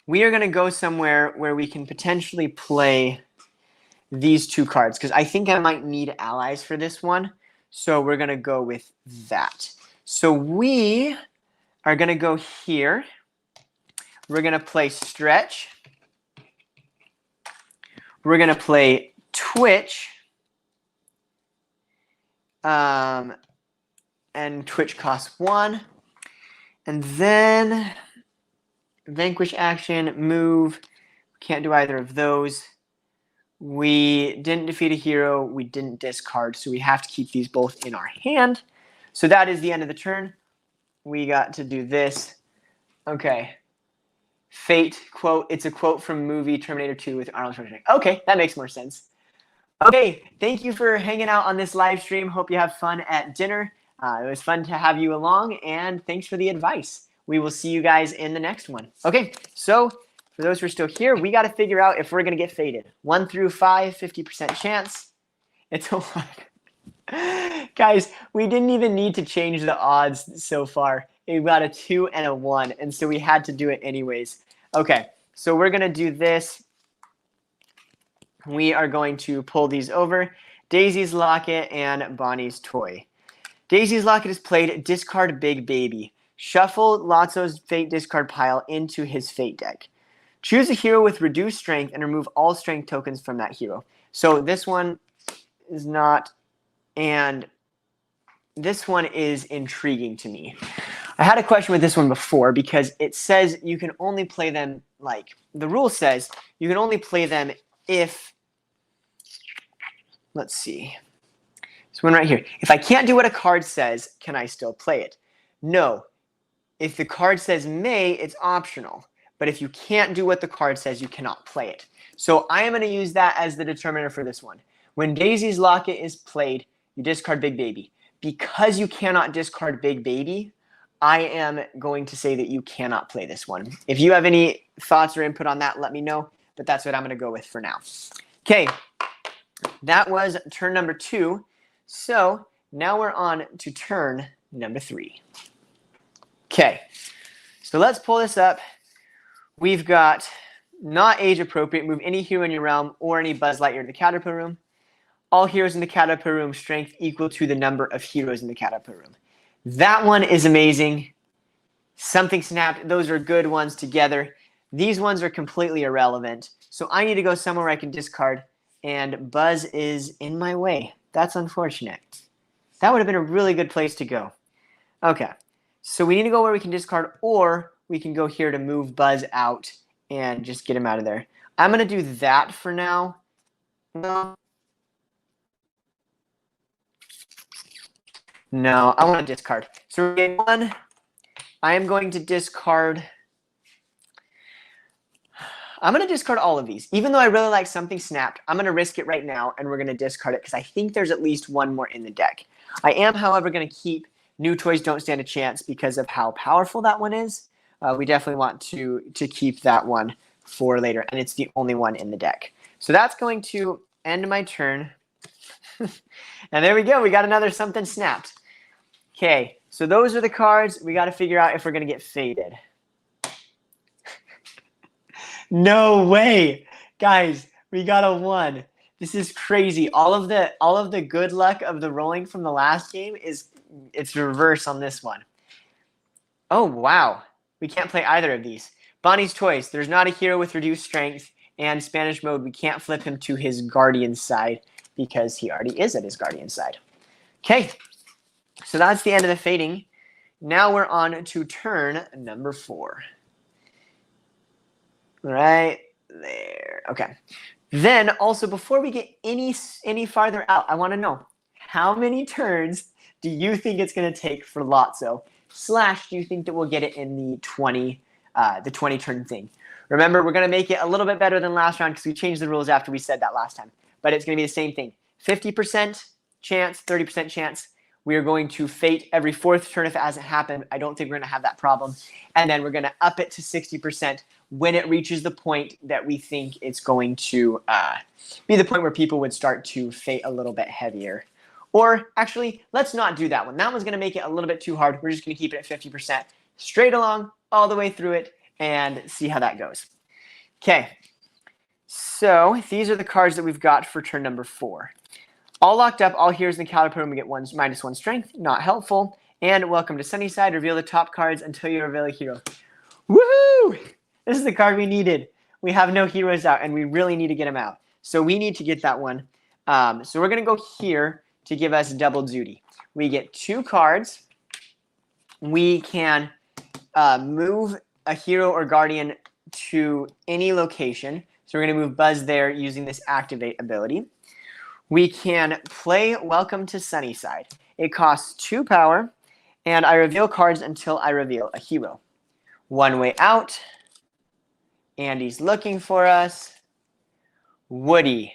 we are going to go somewhere where we can potentially play these 2 cards, because I think I might need allies for this one. So we're going to go with that. So we are going to go here. We're going to play Stretch. We're going to play Twitch. And Twitch costs 1. And then Vanquish action, move. Can't do either of those. We didn't defeat a hero. We didn't discard. So we have to keep these both in our hand. So that is the end of the turn. We got to do this. Okay. Fate quote. It's a quote from movie Terminator 2 with Arnold Schwarzenegger. Okay, that makes more sense. Okay, thank you for hanging out on this live stream. Hope you have fun at dinner. It was fun to have you along, and thanks for the advice. We will see you guys in the next one. Okay, so for those who are still here, we got to figure out if we're going to get faded. 1 through 5, 50% chance. It's a 1. Guys, we didn't even need to change the odds so far. We got a 2 and a 1, and so we had to do it anyways. Okay, so we're going to do this. We are going to pull these over. Daisy's Locket and Bonnie's Toy. Daisy's Locket is played, discard Big Baby. Shuffle Lotso's Fate discard pile into his Fate deck. Choose a hero with reduced strength and remove all strength tokens from that hero. So this one is not, and this one is intriguing to me. I had a question with this one before because it says you can only play them, like, the rule says you can only play them if, let's see, this one right here. If I can't do what a card says, can I still play it? No. If the card says may, it's optional. But if you can't do what the card says, you cannot play it. So I am going to use that as the determiner for this one. When Daisy's Locket is played, you discard Big Baby. Because you cannot discard Big Baby, I am going to say that you cannot play this one. If you have any thoughts or input on that, let me know. But that's what I'm going to go with for now. Okay, that was turn number 2. So now we're on to turn number 3. Okay, so let's pull this up. We've got not age appropriate. Move any hero in your realm or any Buzz Lightyear to the Caterpillar room. All heroes in the Caterpillar room strength equal to the number of heroes in the Caterpillar room. That one is amazing. Something snapped. Those are good ones together. These ones are completely irrelevant. So I need to go somewhere I can discard, and Buzz is in my way. That's unfortunate. That would have been a really good place to go. Okay, so we need to go where we can discard, or we can go here to move Buzz out and just get him out of there. I'm going to do that for now. No, I want to discard. So we're getting 1. I am going to discard. I'm going to discard all of these. Even though I really like Something Snapped, I'm going to risk it right now, and we're going to discard it because I think there's at least 1 more in the deck. I am, however, going to keep New Toys Don't Stand a Chance because of how powerful that one is. We definitely want to keep that one for later, and it's the only one in the deck. So that's going to end my turn. And there we go. We got another Something Snapped. Okay, so those are the cards. We got to figure out if we're going to get faded. No way. Guys, we got a 1. This is crazy. All of the good luck of the rolling from the last game it's reverse on this one. Oh, wow. We can't play either of these. Bonnie's Toys. There's not a hero with reduced strength, and Spanish mode, we can't flip him to his guardian side because he already is at his guardian side. Okay, so that's the end of the fading. Now we're on to turn number 4. Right there. Okay. Then also, before we get any farther out, I want to know, how many turns do you think it's going to take for Lotso? / do you think that we'll get it in the 20 turn thing? Remember, we're going to make it a little bit better than last round because we changed the rules after we said that last time. But it's going to be the same thing. 50% chance, 30% chance. We are going to fate every 4th turn if it hasn't happened. I don't think we're going to have that problem. And then we're going to up it to 60% when it reaches the point that we think it's going to be the point where people would start to fate a little bit heavier. Or actually, let's not do that one. That one's going to make it a little bit too hard. We're just going to keep it at 50% straight along all the way through it and see how that goes. Okay, so these are the cards that we've got for turn number 4. All locked up, all heroes in the Caterpillar we get -1 strength, not helpful. And welcome to Sunnyside. Reveal the top cards until you reveal a hero. Woohoo! This is the card we needed. We have no heroes out, and we really need to get them out. So we need to get that one. So we're going to go here to give us double duty. We get 2 cards. We can move a hero or guardian to any location. So we're going to move Buzz there using this activate ability. We can play Welcome to Sunnyside. It costs 2 power, and I reveal cards until I reveal a hero. 1 way out. Andy's looking for us. Woody.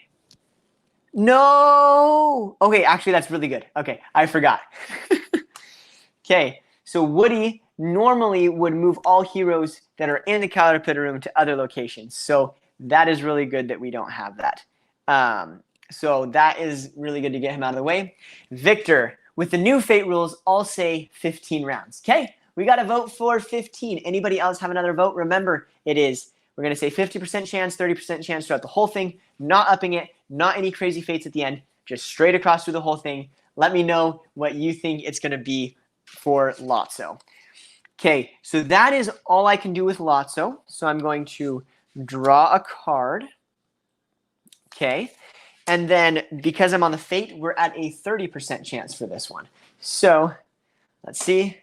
No! Okay, actually, that's really good. Okay, I forgot. Okay, so Woody normally would move all heroes that are in the Caterpillar room to other locations. So that is really good that we don't have that. So that is really good to get him out of the way. Victor, with the new Fate rules, I'll say 15 rounds. Okay, we got to vote for 15. Anybody else have another vote? Remember, we're going to say 50% chance, 30% chance throughout the whole thing, not upping it, not any crazy fates at the end, just straight across through the whole thing. Let me know what you think it's going to be for Lotso. Okay, so that is all I can do with Lotso. So I'm going to draw a card. Okay, and then because I'm on the Fate, we're at a 30% chance for this one. So let's see.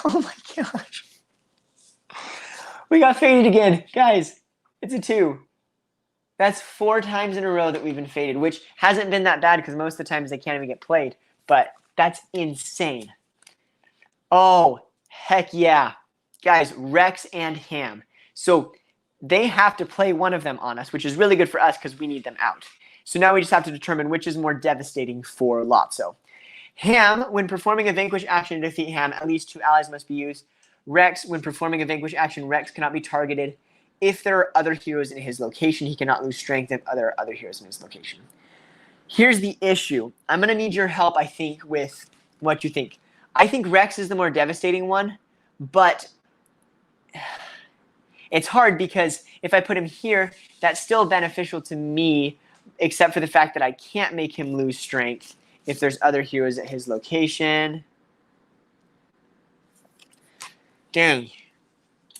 Oh my gosh. We got Fated again. Guys, it's a 2. That's 4 times in a row that we've been Fated, which hasn't been that bad because most of the times they can't even get played. But that's insane. Oh, heck yeah. Guys, Rex and Ham. So they have to play one of them on us, which is really good for us because we need them out. So now we just have to determine which is more devastating for Lotso. Ham, when performing a Vanquish action to defeat Ham, at least 2 allies must be used. Rex, when performing a Vanquish action, Rex cannot be targeted. If there are other heroes in his location, he cannot lose strength if there are other heroes in his location. Here's the issue. I'm going to need your help, I think, with what you think. I think Rex is the more devastating one, but it's hard because if I put him here, that's still beneficial to me, except for the fact that I can't make him lose strength if there's other heroes at his location. Dang.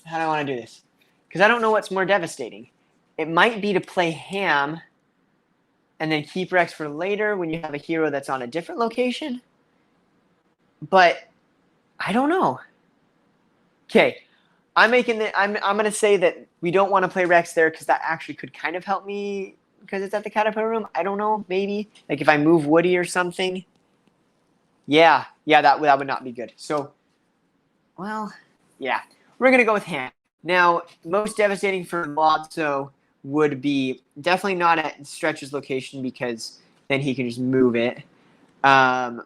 How do I want to do this? Because I don't know what's more devastating. It might be to play Ham and then keep Rex for later when you have a hero that's on a different location. But I don't know. Okay. I'm going to say that we don't want to play Rex there because that actually could kind of help me because it's at the Caterpillar room. I don't know, maybe. Like if I move Woody or something. Yeah, that would not be good. So, well, yeah. We're going to go with Ham. Now, most devastating for Lotso would be definitely not at Stretch's location because then he can just move it. I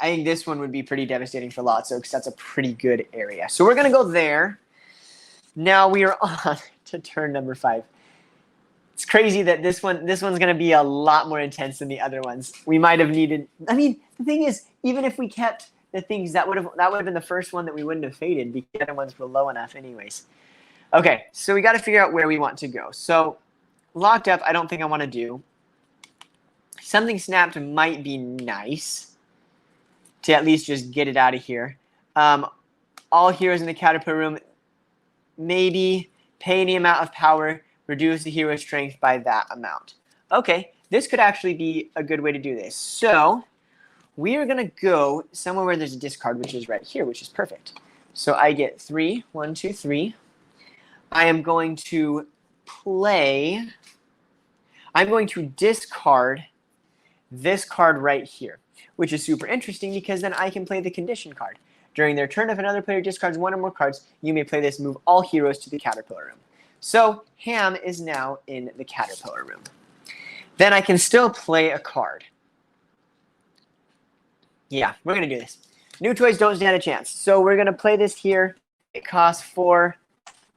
think this one would be pretty devastating for Lotso because that's a pretty good area. So we're going to go there. Now we are on to turn number 5. It's crazy that this one's going to be a lot more intense than the other ones. We might have needed. I mean, the thing is, even if we kept the things that would have been the first one that we wouldn't have faded because the other ones were low enough anyways. Okay, so we got to figure out where we want to go. So locked up, I don't think I want to do. Something snapped might be nice to at least just get it out of here. All heroes in the Caterpillar room, maybe pay any amount of power, reduce the hero's strength by that amount. Okay, this could actually be a good way to do this. So we are going to go somewhere where there's a discard, which is right here, which is perfect. So I get 3, 1, 2, 3. I am going to discard this card right here, which is super interesting because then I can play the condition card. During their turn, if another player discards 1 or more cards, you may play this, move all heroes to the Caterpillar room. So Ham is now in the Caterpillar room. Then I can still play a card. Yeah, we're going to do this. New toys don't stand a chance. So we're going to play this here. It costs 4.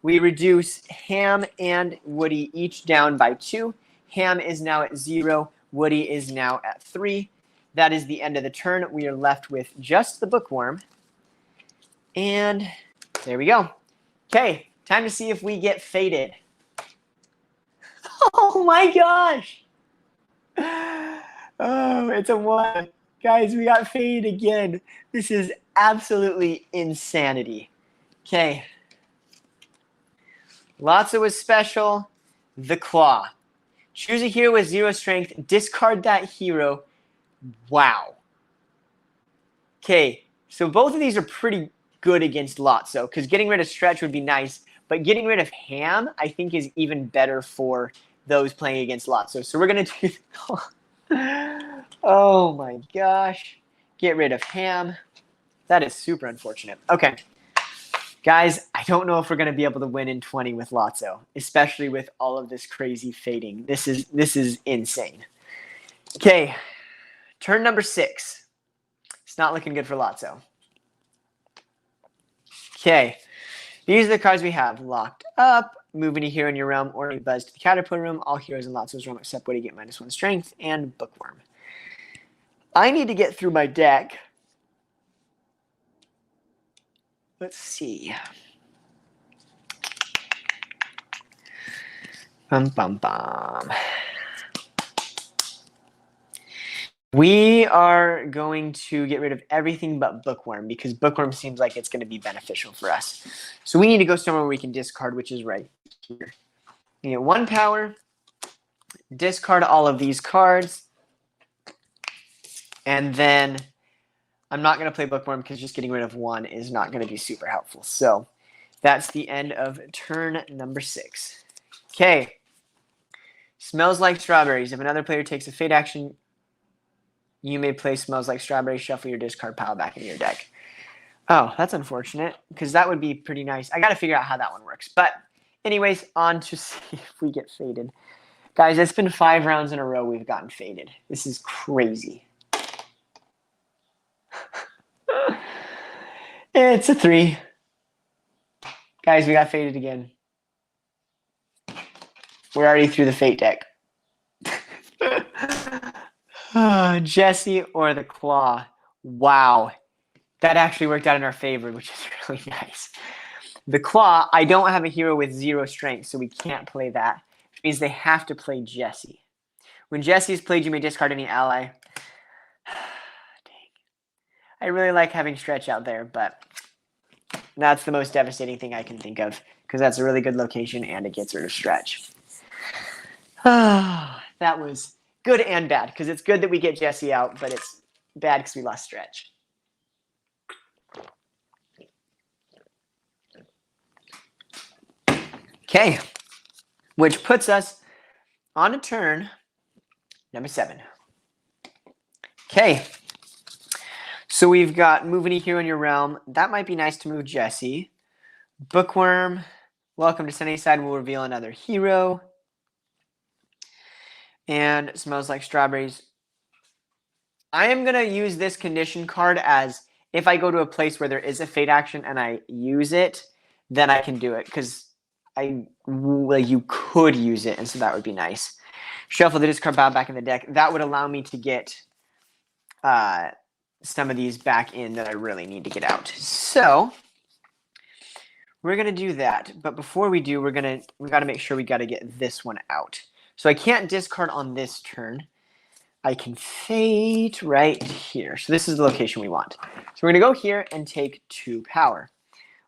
We reduce Ham and Woody each down by 2. Ham is now at 0. Woody is now at 3. That is the end of the turn. We are left with just the bookworm. And there we go. Okay, time to see if we get faded. Oh my gosh. Oh, it's a 1. Guys, we got faded again. This is absolutely insanity. Okay. Lotso was special. The Claw. Choose a hero with 0 strength. Discard that hero. Wow. Okay, so both of these are pretty good against Lotso because getting rid of Stretch would be nice, but getting rid of Ham I think is even better for those playing against Lotso. So we're going to do oh my gosh. Get rid of Ham. That is super unfortunate. Okay. Guys, I don't know if we're going to be able to win in 20 with Lotso, especially with all of this crazy fading. This is insane. Okay. Turn number 6. It's not looking good for Lotso. Okay. These are the cards we have. Locked up. Move any hero in your realm or any buzz to the Caterpillar room. All heroes in Lotso's realm except Woody get -1 strength and bookworm. I need to get through my deck. Let's see. Bum, bum, bum. We are going to get rid of everything but Bookworm because Bookworm seems like it's going to be beneficial for us. So we need to go somewhere where we can discard, which is right here. You get 1 power, discard all of these cards, and then I'm not going to play Bookworm because just getting rid of 1 is not going to be super helpful. So that's the end of turn number 6. Okay. Smells like strawberries. If another player takes a fate action, you may play Smells Like Strawberry, shuffle your discard pile back into your deck. Oh, that's unfortunate, because that would be pretty nice. I got to figure out how that one works. But anyways, on to see if we get faded. Guys, it's been 5 rounds in a row we've gotten faded. This is crazy. It's a 3. Guys, we got faded again. We're already through the fate deck. Jesse or the Claw. Wow. That actually worked out in our favor, which is really nice. The Claw, I don't have a hero with 0 strength, so we can't play that. Which means they have to play Jesse. When Jesse is played, you may discard any ally. Dang. I really like having Stretch out there, but that's the most devastating thing I can think of, because that's a really good location and it gets rid of Stretch. That was good and bad, because it's good that we get Jesse out, but it's bad because we lost Stretch. Okay, which puts us on to turn number 7. Okay, so we've got move any hero in your realm. That might be nice to move Jesse. Bookworm, welcome to Sunnyside. We'll reveal another hero. And Smells Like Strawberries. I am going to use this condition card as if I go to a place where there is a fate action and I use it, then I can do it, because you could use it, and so that would be nice. Shuffle the discard pile back in the deck. That would allow me to get some of these back in that I really need to get out. So we're going to do that. But before we do, we got to make sure we got to get this one out. So I can't discard on this turn. I can fate right here. So this is the location we want. So we're going to go here and take 2 power.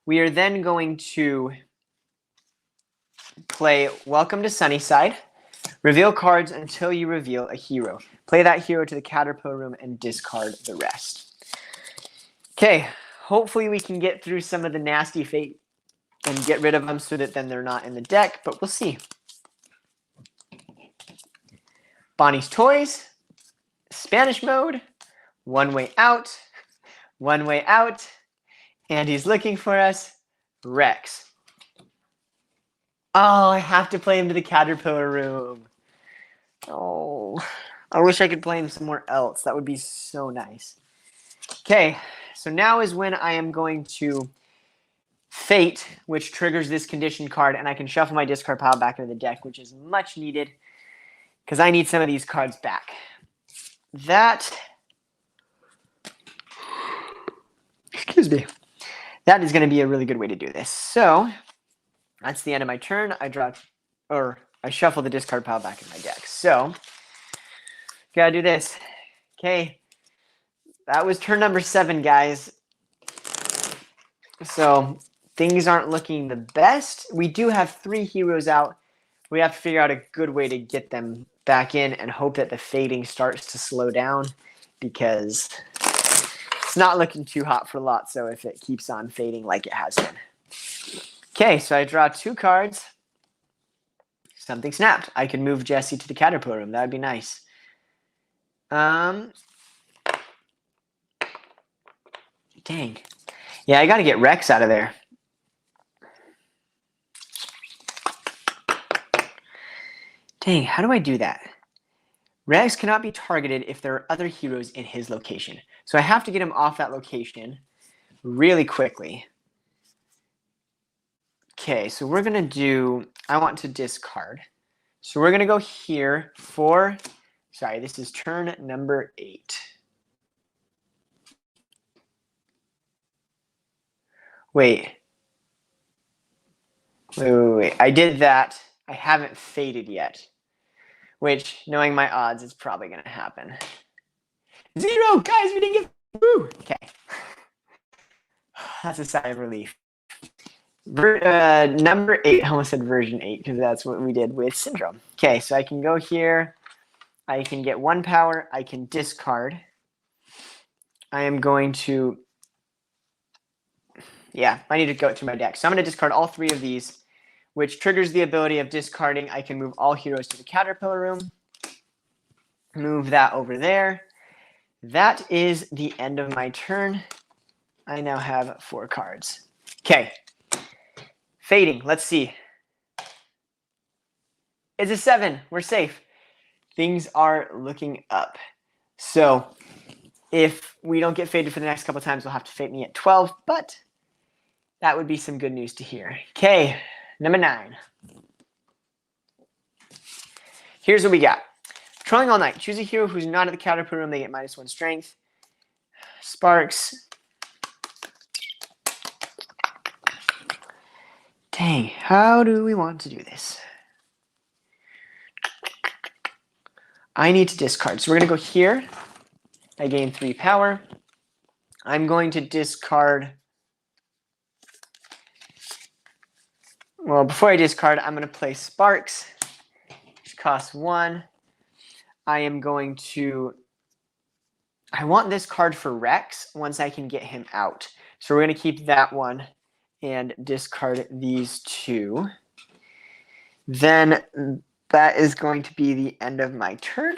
We are then going to play Welcome to Sunnyside. Reveal cards until you reveal a hero. Play that hero to the Caterpillar room and discard the rest. Okay, hopefully we can get through some of the nasty fate and get rid of them so that then they're not in the deck, but we'll see. Bonnie's Toys, Spanish mode, one way out, and he's looking for us, Rex. Oh, I have to play him to the Caterpillar room. Oh, I wish I could play him somewhere else. That would be so nice. Okay, so now is when I am going to fate, which triggers this condition card, and I can shuffle my discard pile back into the deck, which is much needed, because I need some of these cards back. Excuse me. That is going to be a really good way to do this. So that's the end of my turn. I shuffle the discard pile back in my deck. So gotta do this. Okay. That was turn number 7, guys. So things aren't looking the best. We do have 3 heroes out. We have to figure out a good way to get them back in and hope that the fading starts to slow down, because it's not looking too hot for Lotso if it keeps on fading like it has been. Okay, so I draw 2 cards. Something snapped. I can move Jesse to the Caterpillar room. That would be nice. Dang. Yeah, I got to get Rex out of there. Dang, how do I do that? Rex cannot be targeted if there are other heroes in his location. So I have to get him off that location really quickly. Okay, so we're going to do, I want to discard. So we're going to go here for, sorry, this is turn number 8. Wait. I did that. I haven't faded yet, which, knowing my odds, is probably going to happen. 0, guys, we didn't get. Woo. Okay. That's a sigh of relief. Number 8, I almost said version 8 because that's what we did with Syndrome. Okay, so I can go here. I can get 1 power. I can discard. I am going to, yeah, I need to go through my deck. So I'm going to discard all 3 of these, which triggers the ability of discarding. I can move all heroes to the Caterpillar room. Move that over there. That is the end of my turn. I now have 4 cards. Okay. Fading. Let's see. It's a 7. We're safe. Things are looking up. So if we don't get faded for the next couple times, we'll have to fade me at 12, but that would be some good news to hear. Okay, number 9. Here's what we got. Trolling all night. Choose a hero who's not at the Caterpillar room. They get -1 strength. Sparks. Dang, how do we want to do this? I need to discard. So we're going to go here. I gain 3 power. I'm going to discard. Well, before I discard, I'm going to play Sparks, which costs 1. I am going to. I want this card for Rex once I can get him out. So we're going to keep that one and discard these 2. Then that is going to be the end of my turn.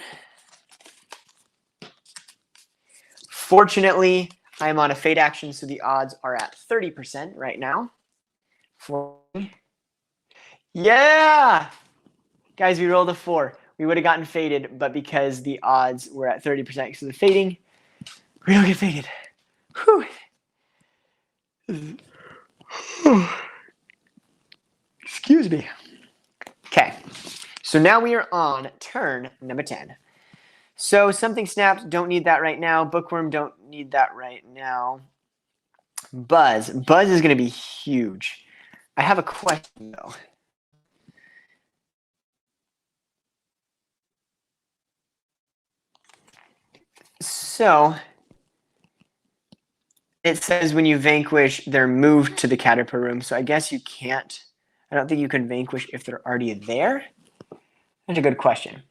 Fortunately, I'm on a fade action, so the odds are at 30% right now. Yeah! Guys, we rolled a 4. We would have gotten faded, but because the odds were at 30% because of the fading, we don't get faded. Whew. Excuse me. Okay, so now we are on turn number 10. So something snapped, don't need that right now. Bookworm, don't need that right now. Buzz is going to be huge. I have a question, though. So it says when you vanquish, they're moved to the Caterpillar room. So I guess you can't. I don't think you can vanquish if they're already there. That's a good question.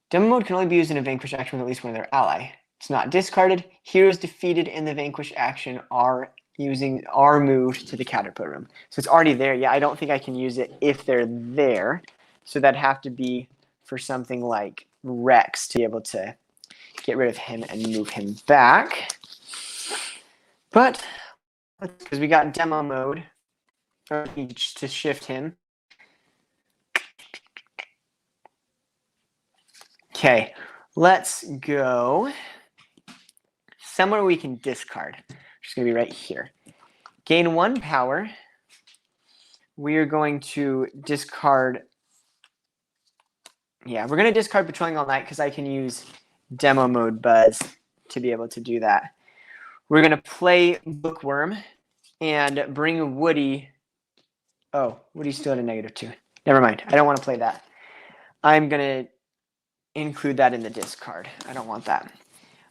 Demo mode can only be used in a vanquish action with at least one of their ally. It's not discarded. Heroes defeated in the vanquish action are moved to the Caterpillar room. So it's already there. Yeah, I don't think I can use it if they're there. So that'd have to be for something like Rex to be able to get rid of him and move him back. But because we got demo mode to shift him. Okay, let's go somewhere we can discard. It's going to be right here. Gain 1 power. We are going to discard. Yeah, we're going to discard Patrolling All Night because I can use demo mode Buzz to be able to do that. We're going to play Bookworm and bring Woody. Oh, Woody's still at a -2. Never mind. I don't want to play that. I'm going to include that in the discard. I don't want that.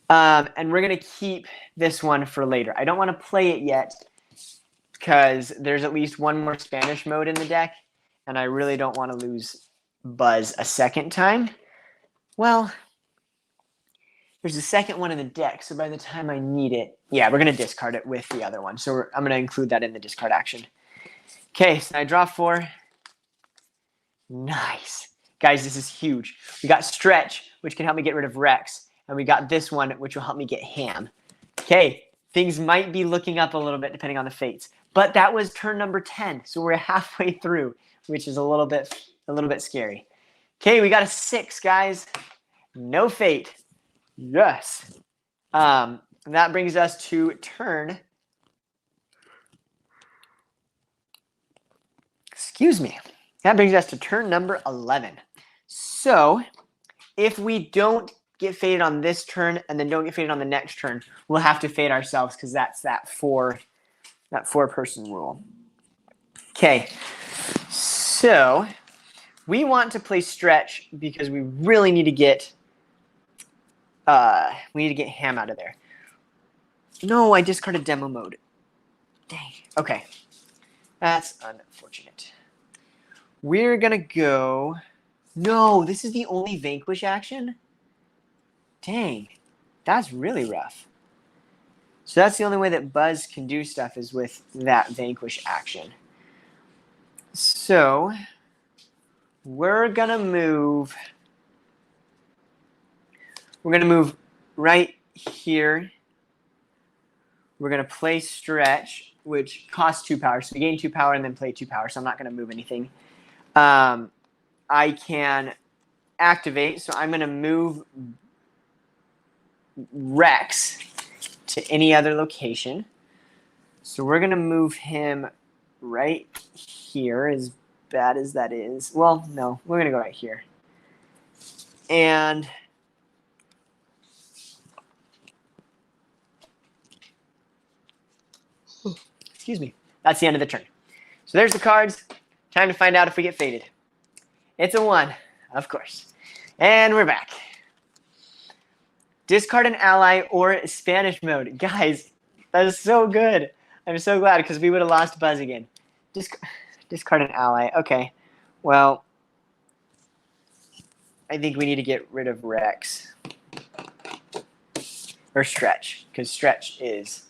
And we're going to keep this one for later. I don't want to play it yet because there's at least one more Spanish mode in the deck, and I really don't want to lose Buzz a second time. Well, there's a second one in the deck, so by the time I need it, yeah, we're going to discard it with the other one. So I'm going to include that in the discard action. Okay, so I draw 4. Nice. Guys, this is huge. We got Stretch, which can help me get rid of Rex. And we got this one, which will help me get Ham. Okay, things might be looking up a little bit depending on the fates. But that was turn number 10. So we're halfway through, which is a little bit scary. Okay, we got a 6, guys. No fate. Yes. That brings us to turn. Excuse me. That brings us to turn number 11. So if we don't get faded on this turn and then don't get faded on the next turn, we'll have to fade ourselves because that's that 4-person rule. Okay, so we want to play Stretch because we really need to get We need to get Ham out of there. No, I discarded demo mode. Dang. Okay. That's unfortunate. We're going to go... No, this is the only Vanquish action? Dang. That's really rough. So that's the only way that Buzz can do stuff is with that Vanquish action. So we're going to move... We're going to move right here. We're going to play Stretch, which costs 2 power. So we gain 2 power and then play 2 power. So I'm not going to move anything. I can activate. So I'm going to move Rex to any other location. So we're going to move him right here, as bad as that is. Well, no, we're going to go right here. And excuse me. That's the end of the turn. So there's the cards. Time to find out if we get faded. It's a 1, of course. And we're back. Discard an ally or Spanish mode. Guys, that is so good. I'm so glad because we would have lost Buzz again. Discard an ally. Okay. Well, I think we need to get rid of Rex. Or Stretch, because Stretch is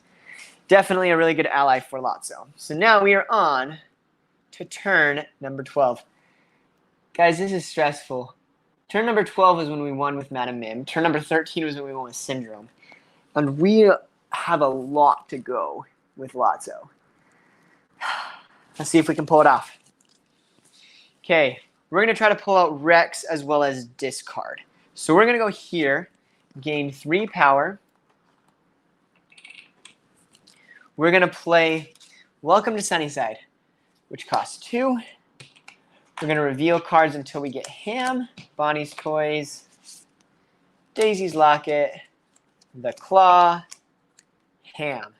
definitely a really good ally for Lotso. So now we are on to turn number 12. Guys, this is stressful. Turn number 12 was when we won with Madam Mim. Turn number 13 was when we won with Syndrome. And we have a lot to go with Lotso. Let's see if we can pull it off. Okay, we're going to try to pull out Rex as well as discard. So we're going to go here, gain 3 power. We're going to play Welcome to Sunnyside, which costs 2. We're going to reveal cards until we get Ham, Bonnie's Toys, Daisy's Locket, the Claw, Ham.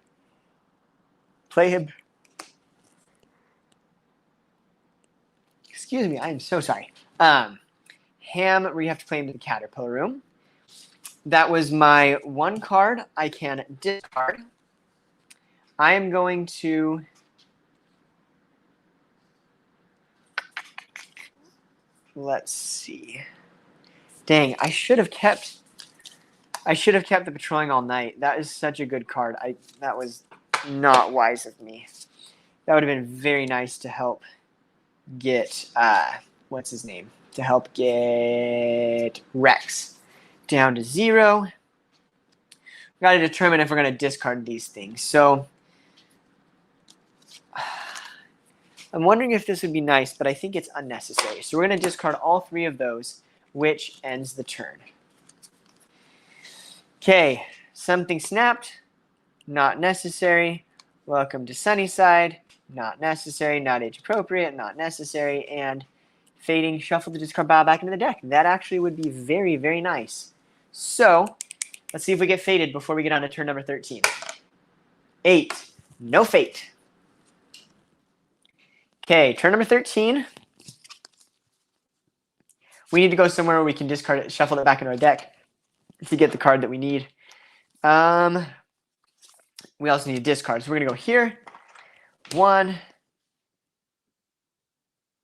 Play him. Excuse me, I am so sorry. Ham, where you have to play him to the Caterpillar Room. That was my 1 card I can discard. I am going to... Let's see. Dang, I should have kept the Patrolling All Night. That is such a good card. That was not wise of me. That would have been very nice to help get what's his name? To help get Rex down to 0. We got to determine if we're going to discard these things. So I'm wondering if this would be nice, but I think it's unnecessary. So we're going to discard all 3 of those, which ends the turn. Okay, something snapped. Not necessary. Welcome to Sunnyside. Not necessary. Not age appropriate. Not necessary. And fading, shuffle the discard pile back into the deck. That actually would be very, very nice. So let's see if we get faded before we get on to turn number 13. 8. No fate. Okay, turn number 13. We need to go somewhere where we can discard it, shuffle it back into our deck to get the card that we need. We also need a discard. So we're going to go here. 1.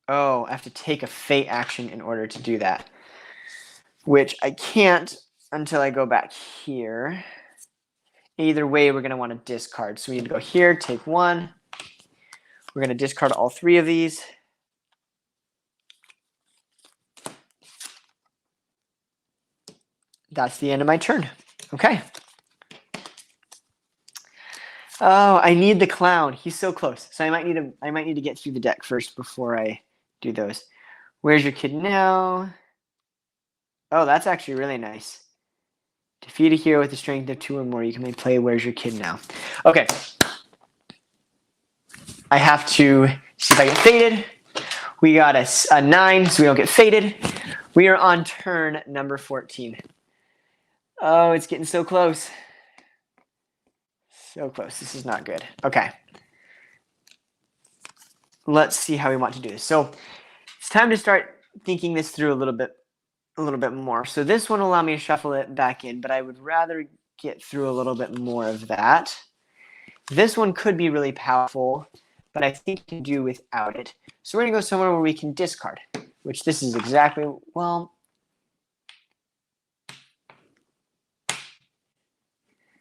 Oh, I have to take a fate action in order to do that, which I can't until I go back here. Either way, we're going to want to discard. So we need to go here, take 1. We're going to discard all 3 of these. That's the end of my turn. Okay. Oh, I need the clown. He's so close. So I might need to get through the deck first before I do those. Where's your kid now? Oh, that's actually really nice. Defeat a hero with a strength of 2 or more. You can play Where's Your Kid Now. Okay. I have to see if I get faded. We got a 9, so we don't get faded. We are on turn number 14. Oh, it's getting so close. So close. This is not good. Okay. Let's see how we want to do this. So it's time to start thinking this through a little bit a little bit more. So this one will allow me to shuffle it back in, but I would rather get through a little bit more of that. This one could be really powerful, but I think we can do without it. So we're going to go somewhere where we can discard, which this is exactly, well,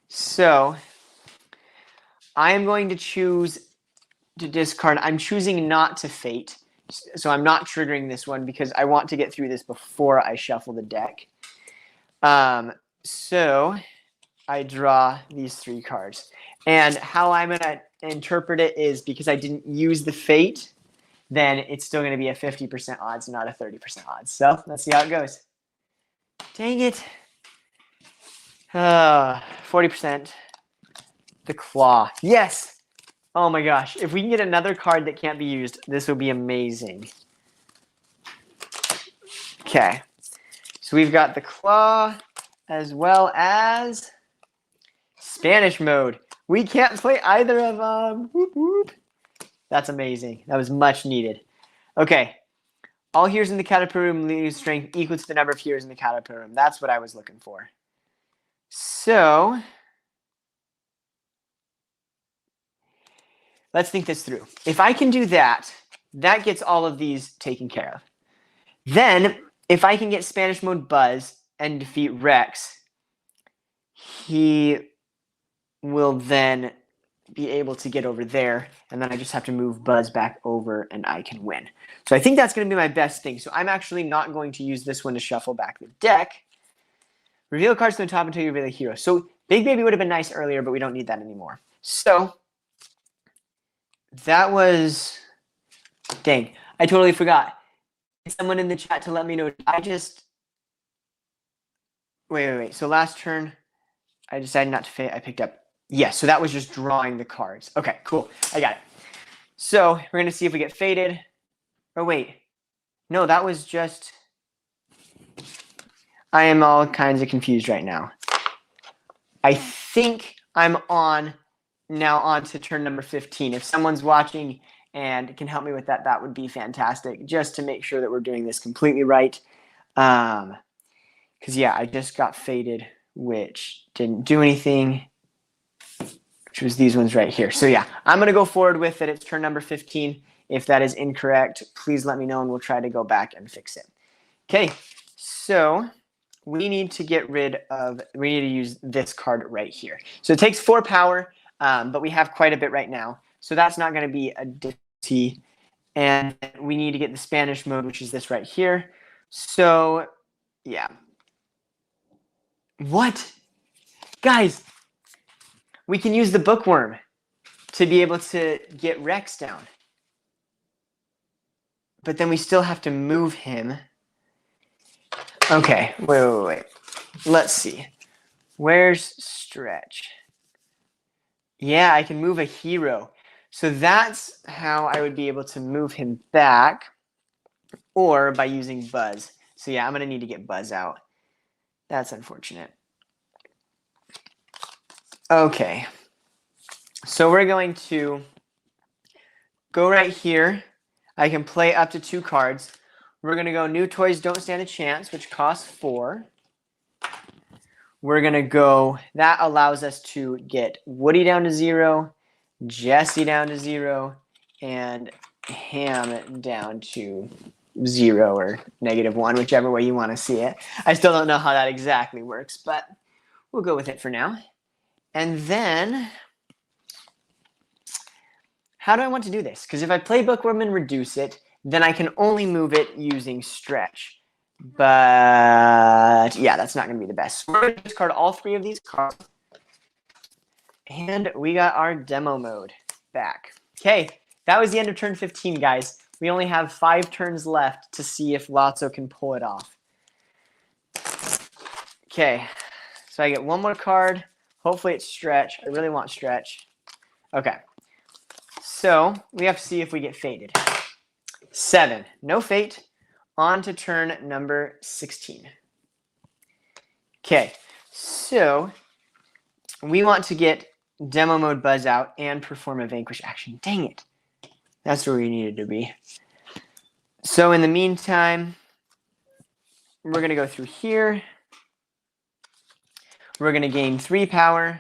so I am going to choose to discard. I'm choosing not to fate. So I'm not triggering this one because I want to get through this before I shuffle the deck. So I draw these 3 cards. And how I'm going to interpret it is because I didn't use the fate, then it's still going to be a 50% odds, not a 30% odds. So let's see how it goes. Dang it. 40%. The claw. Yes. Oh my gosh. If we can get another card that can't be used, this will be amazing. Okay. So we've got the claw as well as Spanish mode. We can't play either of them. Whoop, whoop. That's amazing. That was much needed. Okay. All heroes in the caterpillar room lose strength equal to the number of heroes in the caterpillar room. That's what I was looking for. So let's think this through. If I can do that, that gets all of these taken care of. Then, if I can get Spanish mode Buzz and defeat Rex, he will then be able to get over there, and then I just have to move Buzz back over, and I can win. So I think that's going to be my best thing. So I'm actually not going to use this one to shuffle back the deck. Reveal cards to the top until you reveal a hero. So Big Baby would have been nice earlier, but we don't need that anymore. So that was... Dang, I totally forgot. Someone in the chat to let me know. I just... Wait. So last turn, I decided not to fade. I picked up... Yes, so that was just drawing the cards. Okay, cool. I got it. So we're going to see if we get faded. Oh, wait. No, that was just... I am all kinds of confused right now. I think I'm now on to turn number 15. If someone's watching and can help me with that, that would be fantastic, just to make sure that we're doing this completely right. Because, yeah, I just got faded, which didn't do anything, which was these ones right here. So, yeah, I'm going to go forward with it. It's turn number 15. If that is incorrect, please let me know, and we'll try to go back and fix it. Okay, so we need to use this card right here. So it takes 4 power, but we have quite a bit right now. So that's not going to be a difficulty. And we need to get the Spanish mode, which is this right here. So, yeah. What? Guys, we can use the bookworm to be able to get Rex down. But then we still have to move him. Okay, wait. Let's see. Where's Stretch? Yeah, I can move a hero. So that's how I would be able to move him back, or by using Buzz. So yeah, I'm going to need to get Buzz out. That's unfortunate. Okay. So we're going to go right here. I can play up to 2 cards. We're going to go New Toys Don't Stand a Chance, which costs 4. We're going to go, that allows us to get Woody down to 0, Jesse down to 0, and Ham down to 0 or -1, whichever way you want to see it. I still don't know how that exactly works, but we'll go with it for now. And then, how do I want to do this? Because if I play Bookworm and reduce it, then I can only move it using Stretch. But yeah, that's not going to be the best. So we're going to discard all 3 of these cards. And we got our demo mode back. Okay, that was the end of turn 15, guys. We only have 5 turns left to see if Lotso can pull it off. Okay, so I get 1 more card. Hopefully it's Stretch. I really want Stretch. Okay, so we have to see if we get faded. 7, no fate. On to turn number 16. Okay, so we want to get demo mode Buzz out and perform a Vanquish action. Dang it. That's where we needed to be. So in the meantime, we're going to go through here. We're going to gain 3 power.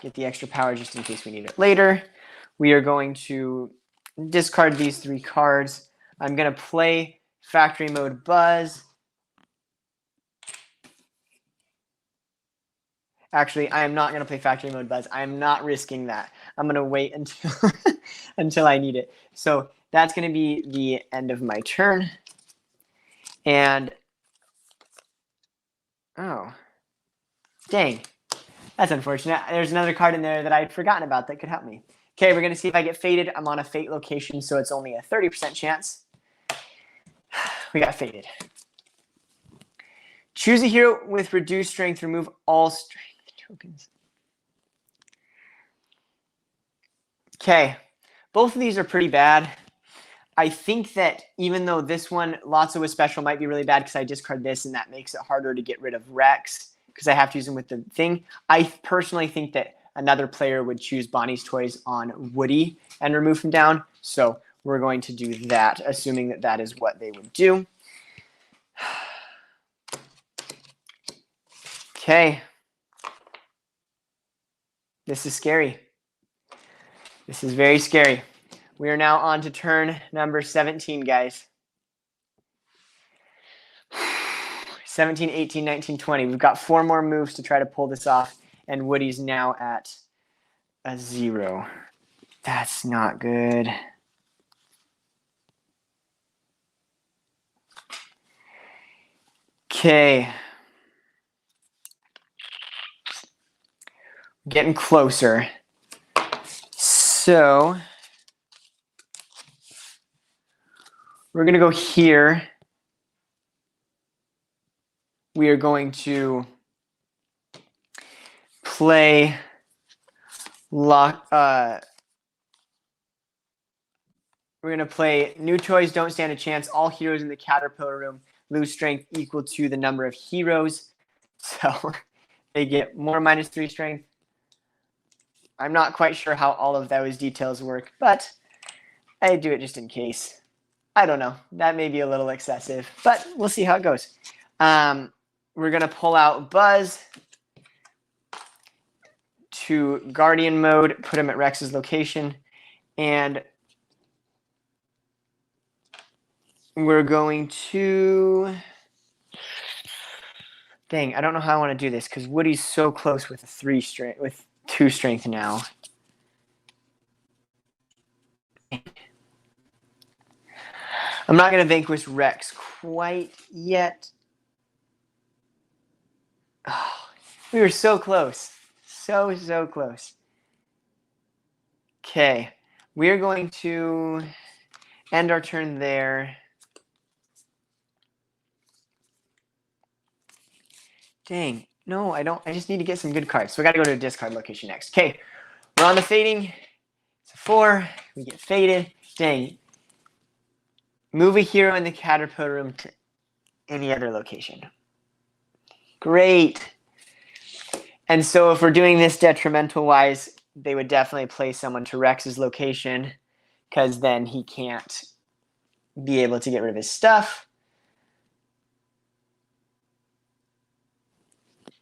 Get the extra power just in case we need it later. We are going to discard these 3 cards. I'm going to play Factory Mode Buzz. Actually, I am not going to play Factory Mode Buzz. I am not risking that. I'm going to wait until, until I need it. So that's going to be the end of my turn. And, oh, dang. That's unfortunate. There's another card in there that I'd forgotten about that could help me. Okay, we're going to see if I get fated. I'm on a fate location, so it's only a 30% chance. We got fated. Choose a hero with reduced strength. Remove all strength tokens. Okay, both of these are pretty bad. I think that even though this one, Lotso with special, might be really bad because I discard this, and that makes it harder to get rid of Rex because I have to use him with the thing. I personally think that another player would choose Bonnie's Toys on Woody and remove him down. So we're going to do that, assuming that that is what they would do. Okay. This is scary. This is very scary. We are now on to turn number 17, guys. 17, 18, 19, 20. We've got 4 more moves to try to pull this off, and Woody's now at a 0. That's not good. Okay. Getting closer. So we're going to go here. We are going to play we're going to play new toys don't stand a chance. All heroes in the caterpillar room lose strength equal to the number of heroes. So they get more -3 strength. I'm not quite sure how all of those details work, but I do it just in case. I don't know. That may be a little excessive, but we'll see how it goes. We're going to pull out Buzz to Guardian mode, put him at Rex's location, and we're going to... Dang, I don't know how I want to do this because Woody's so close with 2 strength now. I'm not going to vanquish Rex quite yet. Oh, we were so close. So close. Okay. We're going to end our turn there. Dang. No, I don't. I just need to get some good cards. So we got to go to a discard location next. Okay. We're on the fading. It's a 4. We get faded. Dang. Move a hero in the caterpillar room to any other location. Great. And so if we're doing this detrimental-wise, they would definitely play someone to Rex's location because then he can't be able to get rid of his stuff.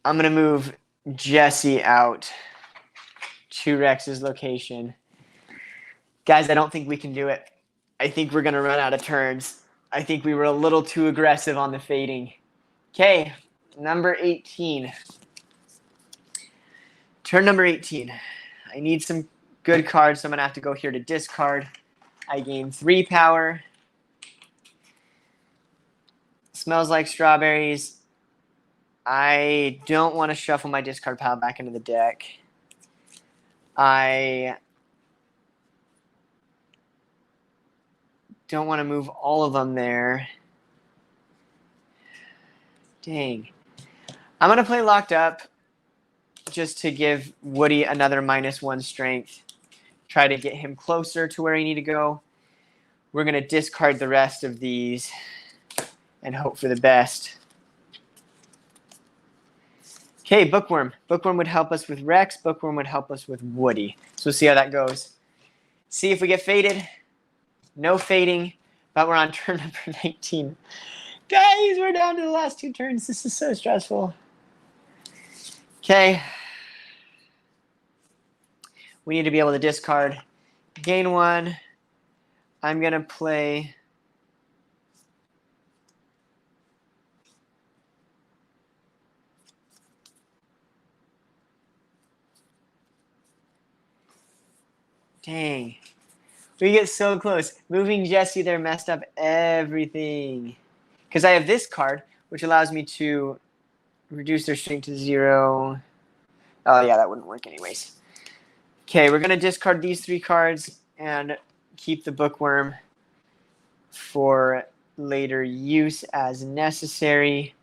I'm going to move Jesse out to Rex's location. Guys, I don't think we can do it. I think we're going to run out of turns. I think we were a little too aggressive on the fading. Okay, number 18. Turn number 18. I need some good cards, so I'm going to have to go here to discard. I gain 3 power. Smells like strawberries. I don't want to shuffle my discard pile back into the deck. I don't want to move all of them there. Dang. I'm going to play Locked Up just to give Woody another -1 strength. Try to get him closer to where I need to go. We're going to discard the rest of these and hope for the best. Okay, Bookworm. Bookworm would help us with Rex. Bookworm would help us with Woody. So we'll see how that goes. See if we get faded. No fading, but we're on turn number 19. Guys, we're down to the last 2 turns. This is so stressful. Okay. We need to be able to discard. Gain 1. I'm going to play... Dang. We get so close. Moving Jesse there messed up everything. Because I have this card, which allows me to reduce their strength to 0. Oh, yeah, that wouldn't work anyways. Okay, we're going to discard these 3 cards and keep the Bookworm for later use as necessary.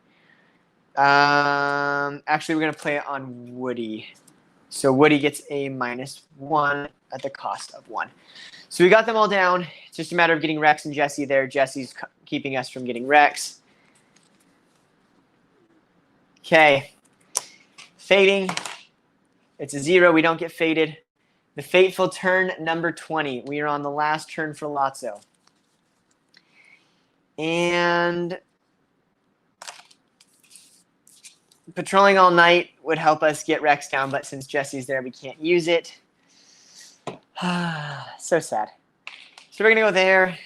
Actually, we're going to play it on Woody. So Woody gets a -1 at the cost of 1. So we got them all down. It's just a matter of getting Rex and Jesse there. Jesse's keeping us from getting Rex. Okay. Fading. It's a 0. We don't get faded. The fateful turn number 20. We are on the last turn for Lotso. And patrolling all night would help us get Rex down, but since Jesse's there, we can't use it. So sad. So we're going to go there.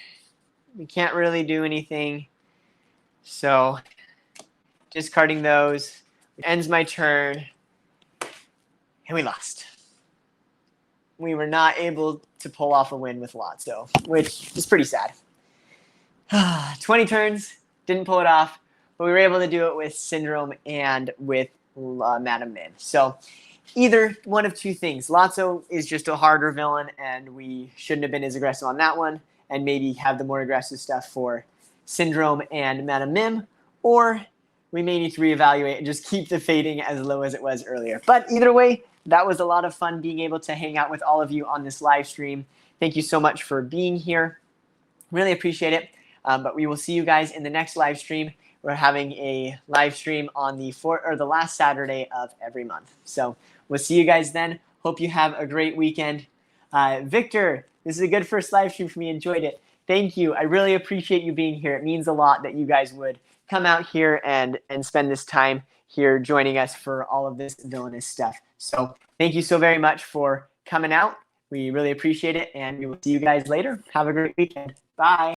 We can't really do anything. So discarding those. It ends my turn. And we lost. We were not able to pull off a win with Lotso, which is pretty sad. 20 turns, didn't pull it off, but we were able to do it with Syndrome and with Madam Mim. So either one of 2 things. Lotso is just a harder villain, and we shouldn't have been as aggressive on that one, and maybe have the more aggressive stuff for Syndrome and Madam Mim, or we may need to reevaluate and just keep the fading as low as it was earlier. But either way, that was a lot of fun being able to hang out with all of you on this live stream. Thank you so much for being here. Really appreciate it. But we will see you guys in the next live stream. We're having a live stream on the last Saturday of every month. So we'll see you guys then. Hope you have a great weekend. Victor, this is a good first live stream for me. Enjoyed it. Thank you. I really appreciate you being here. It means a lot that you guys would come out here and spend this time here joining us for all of this villainous stuff. So thank you so very much for coming out. We really appreciate it, and we will see you guys later. Have a great weekend. Bye.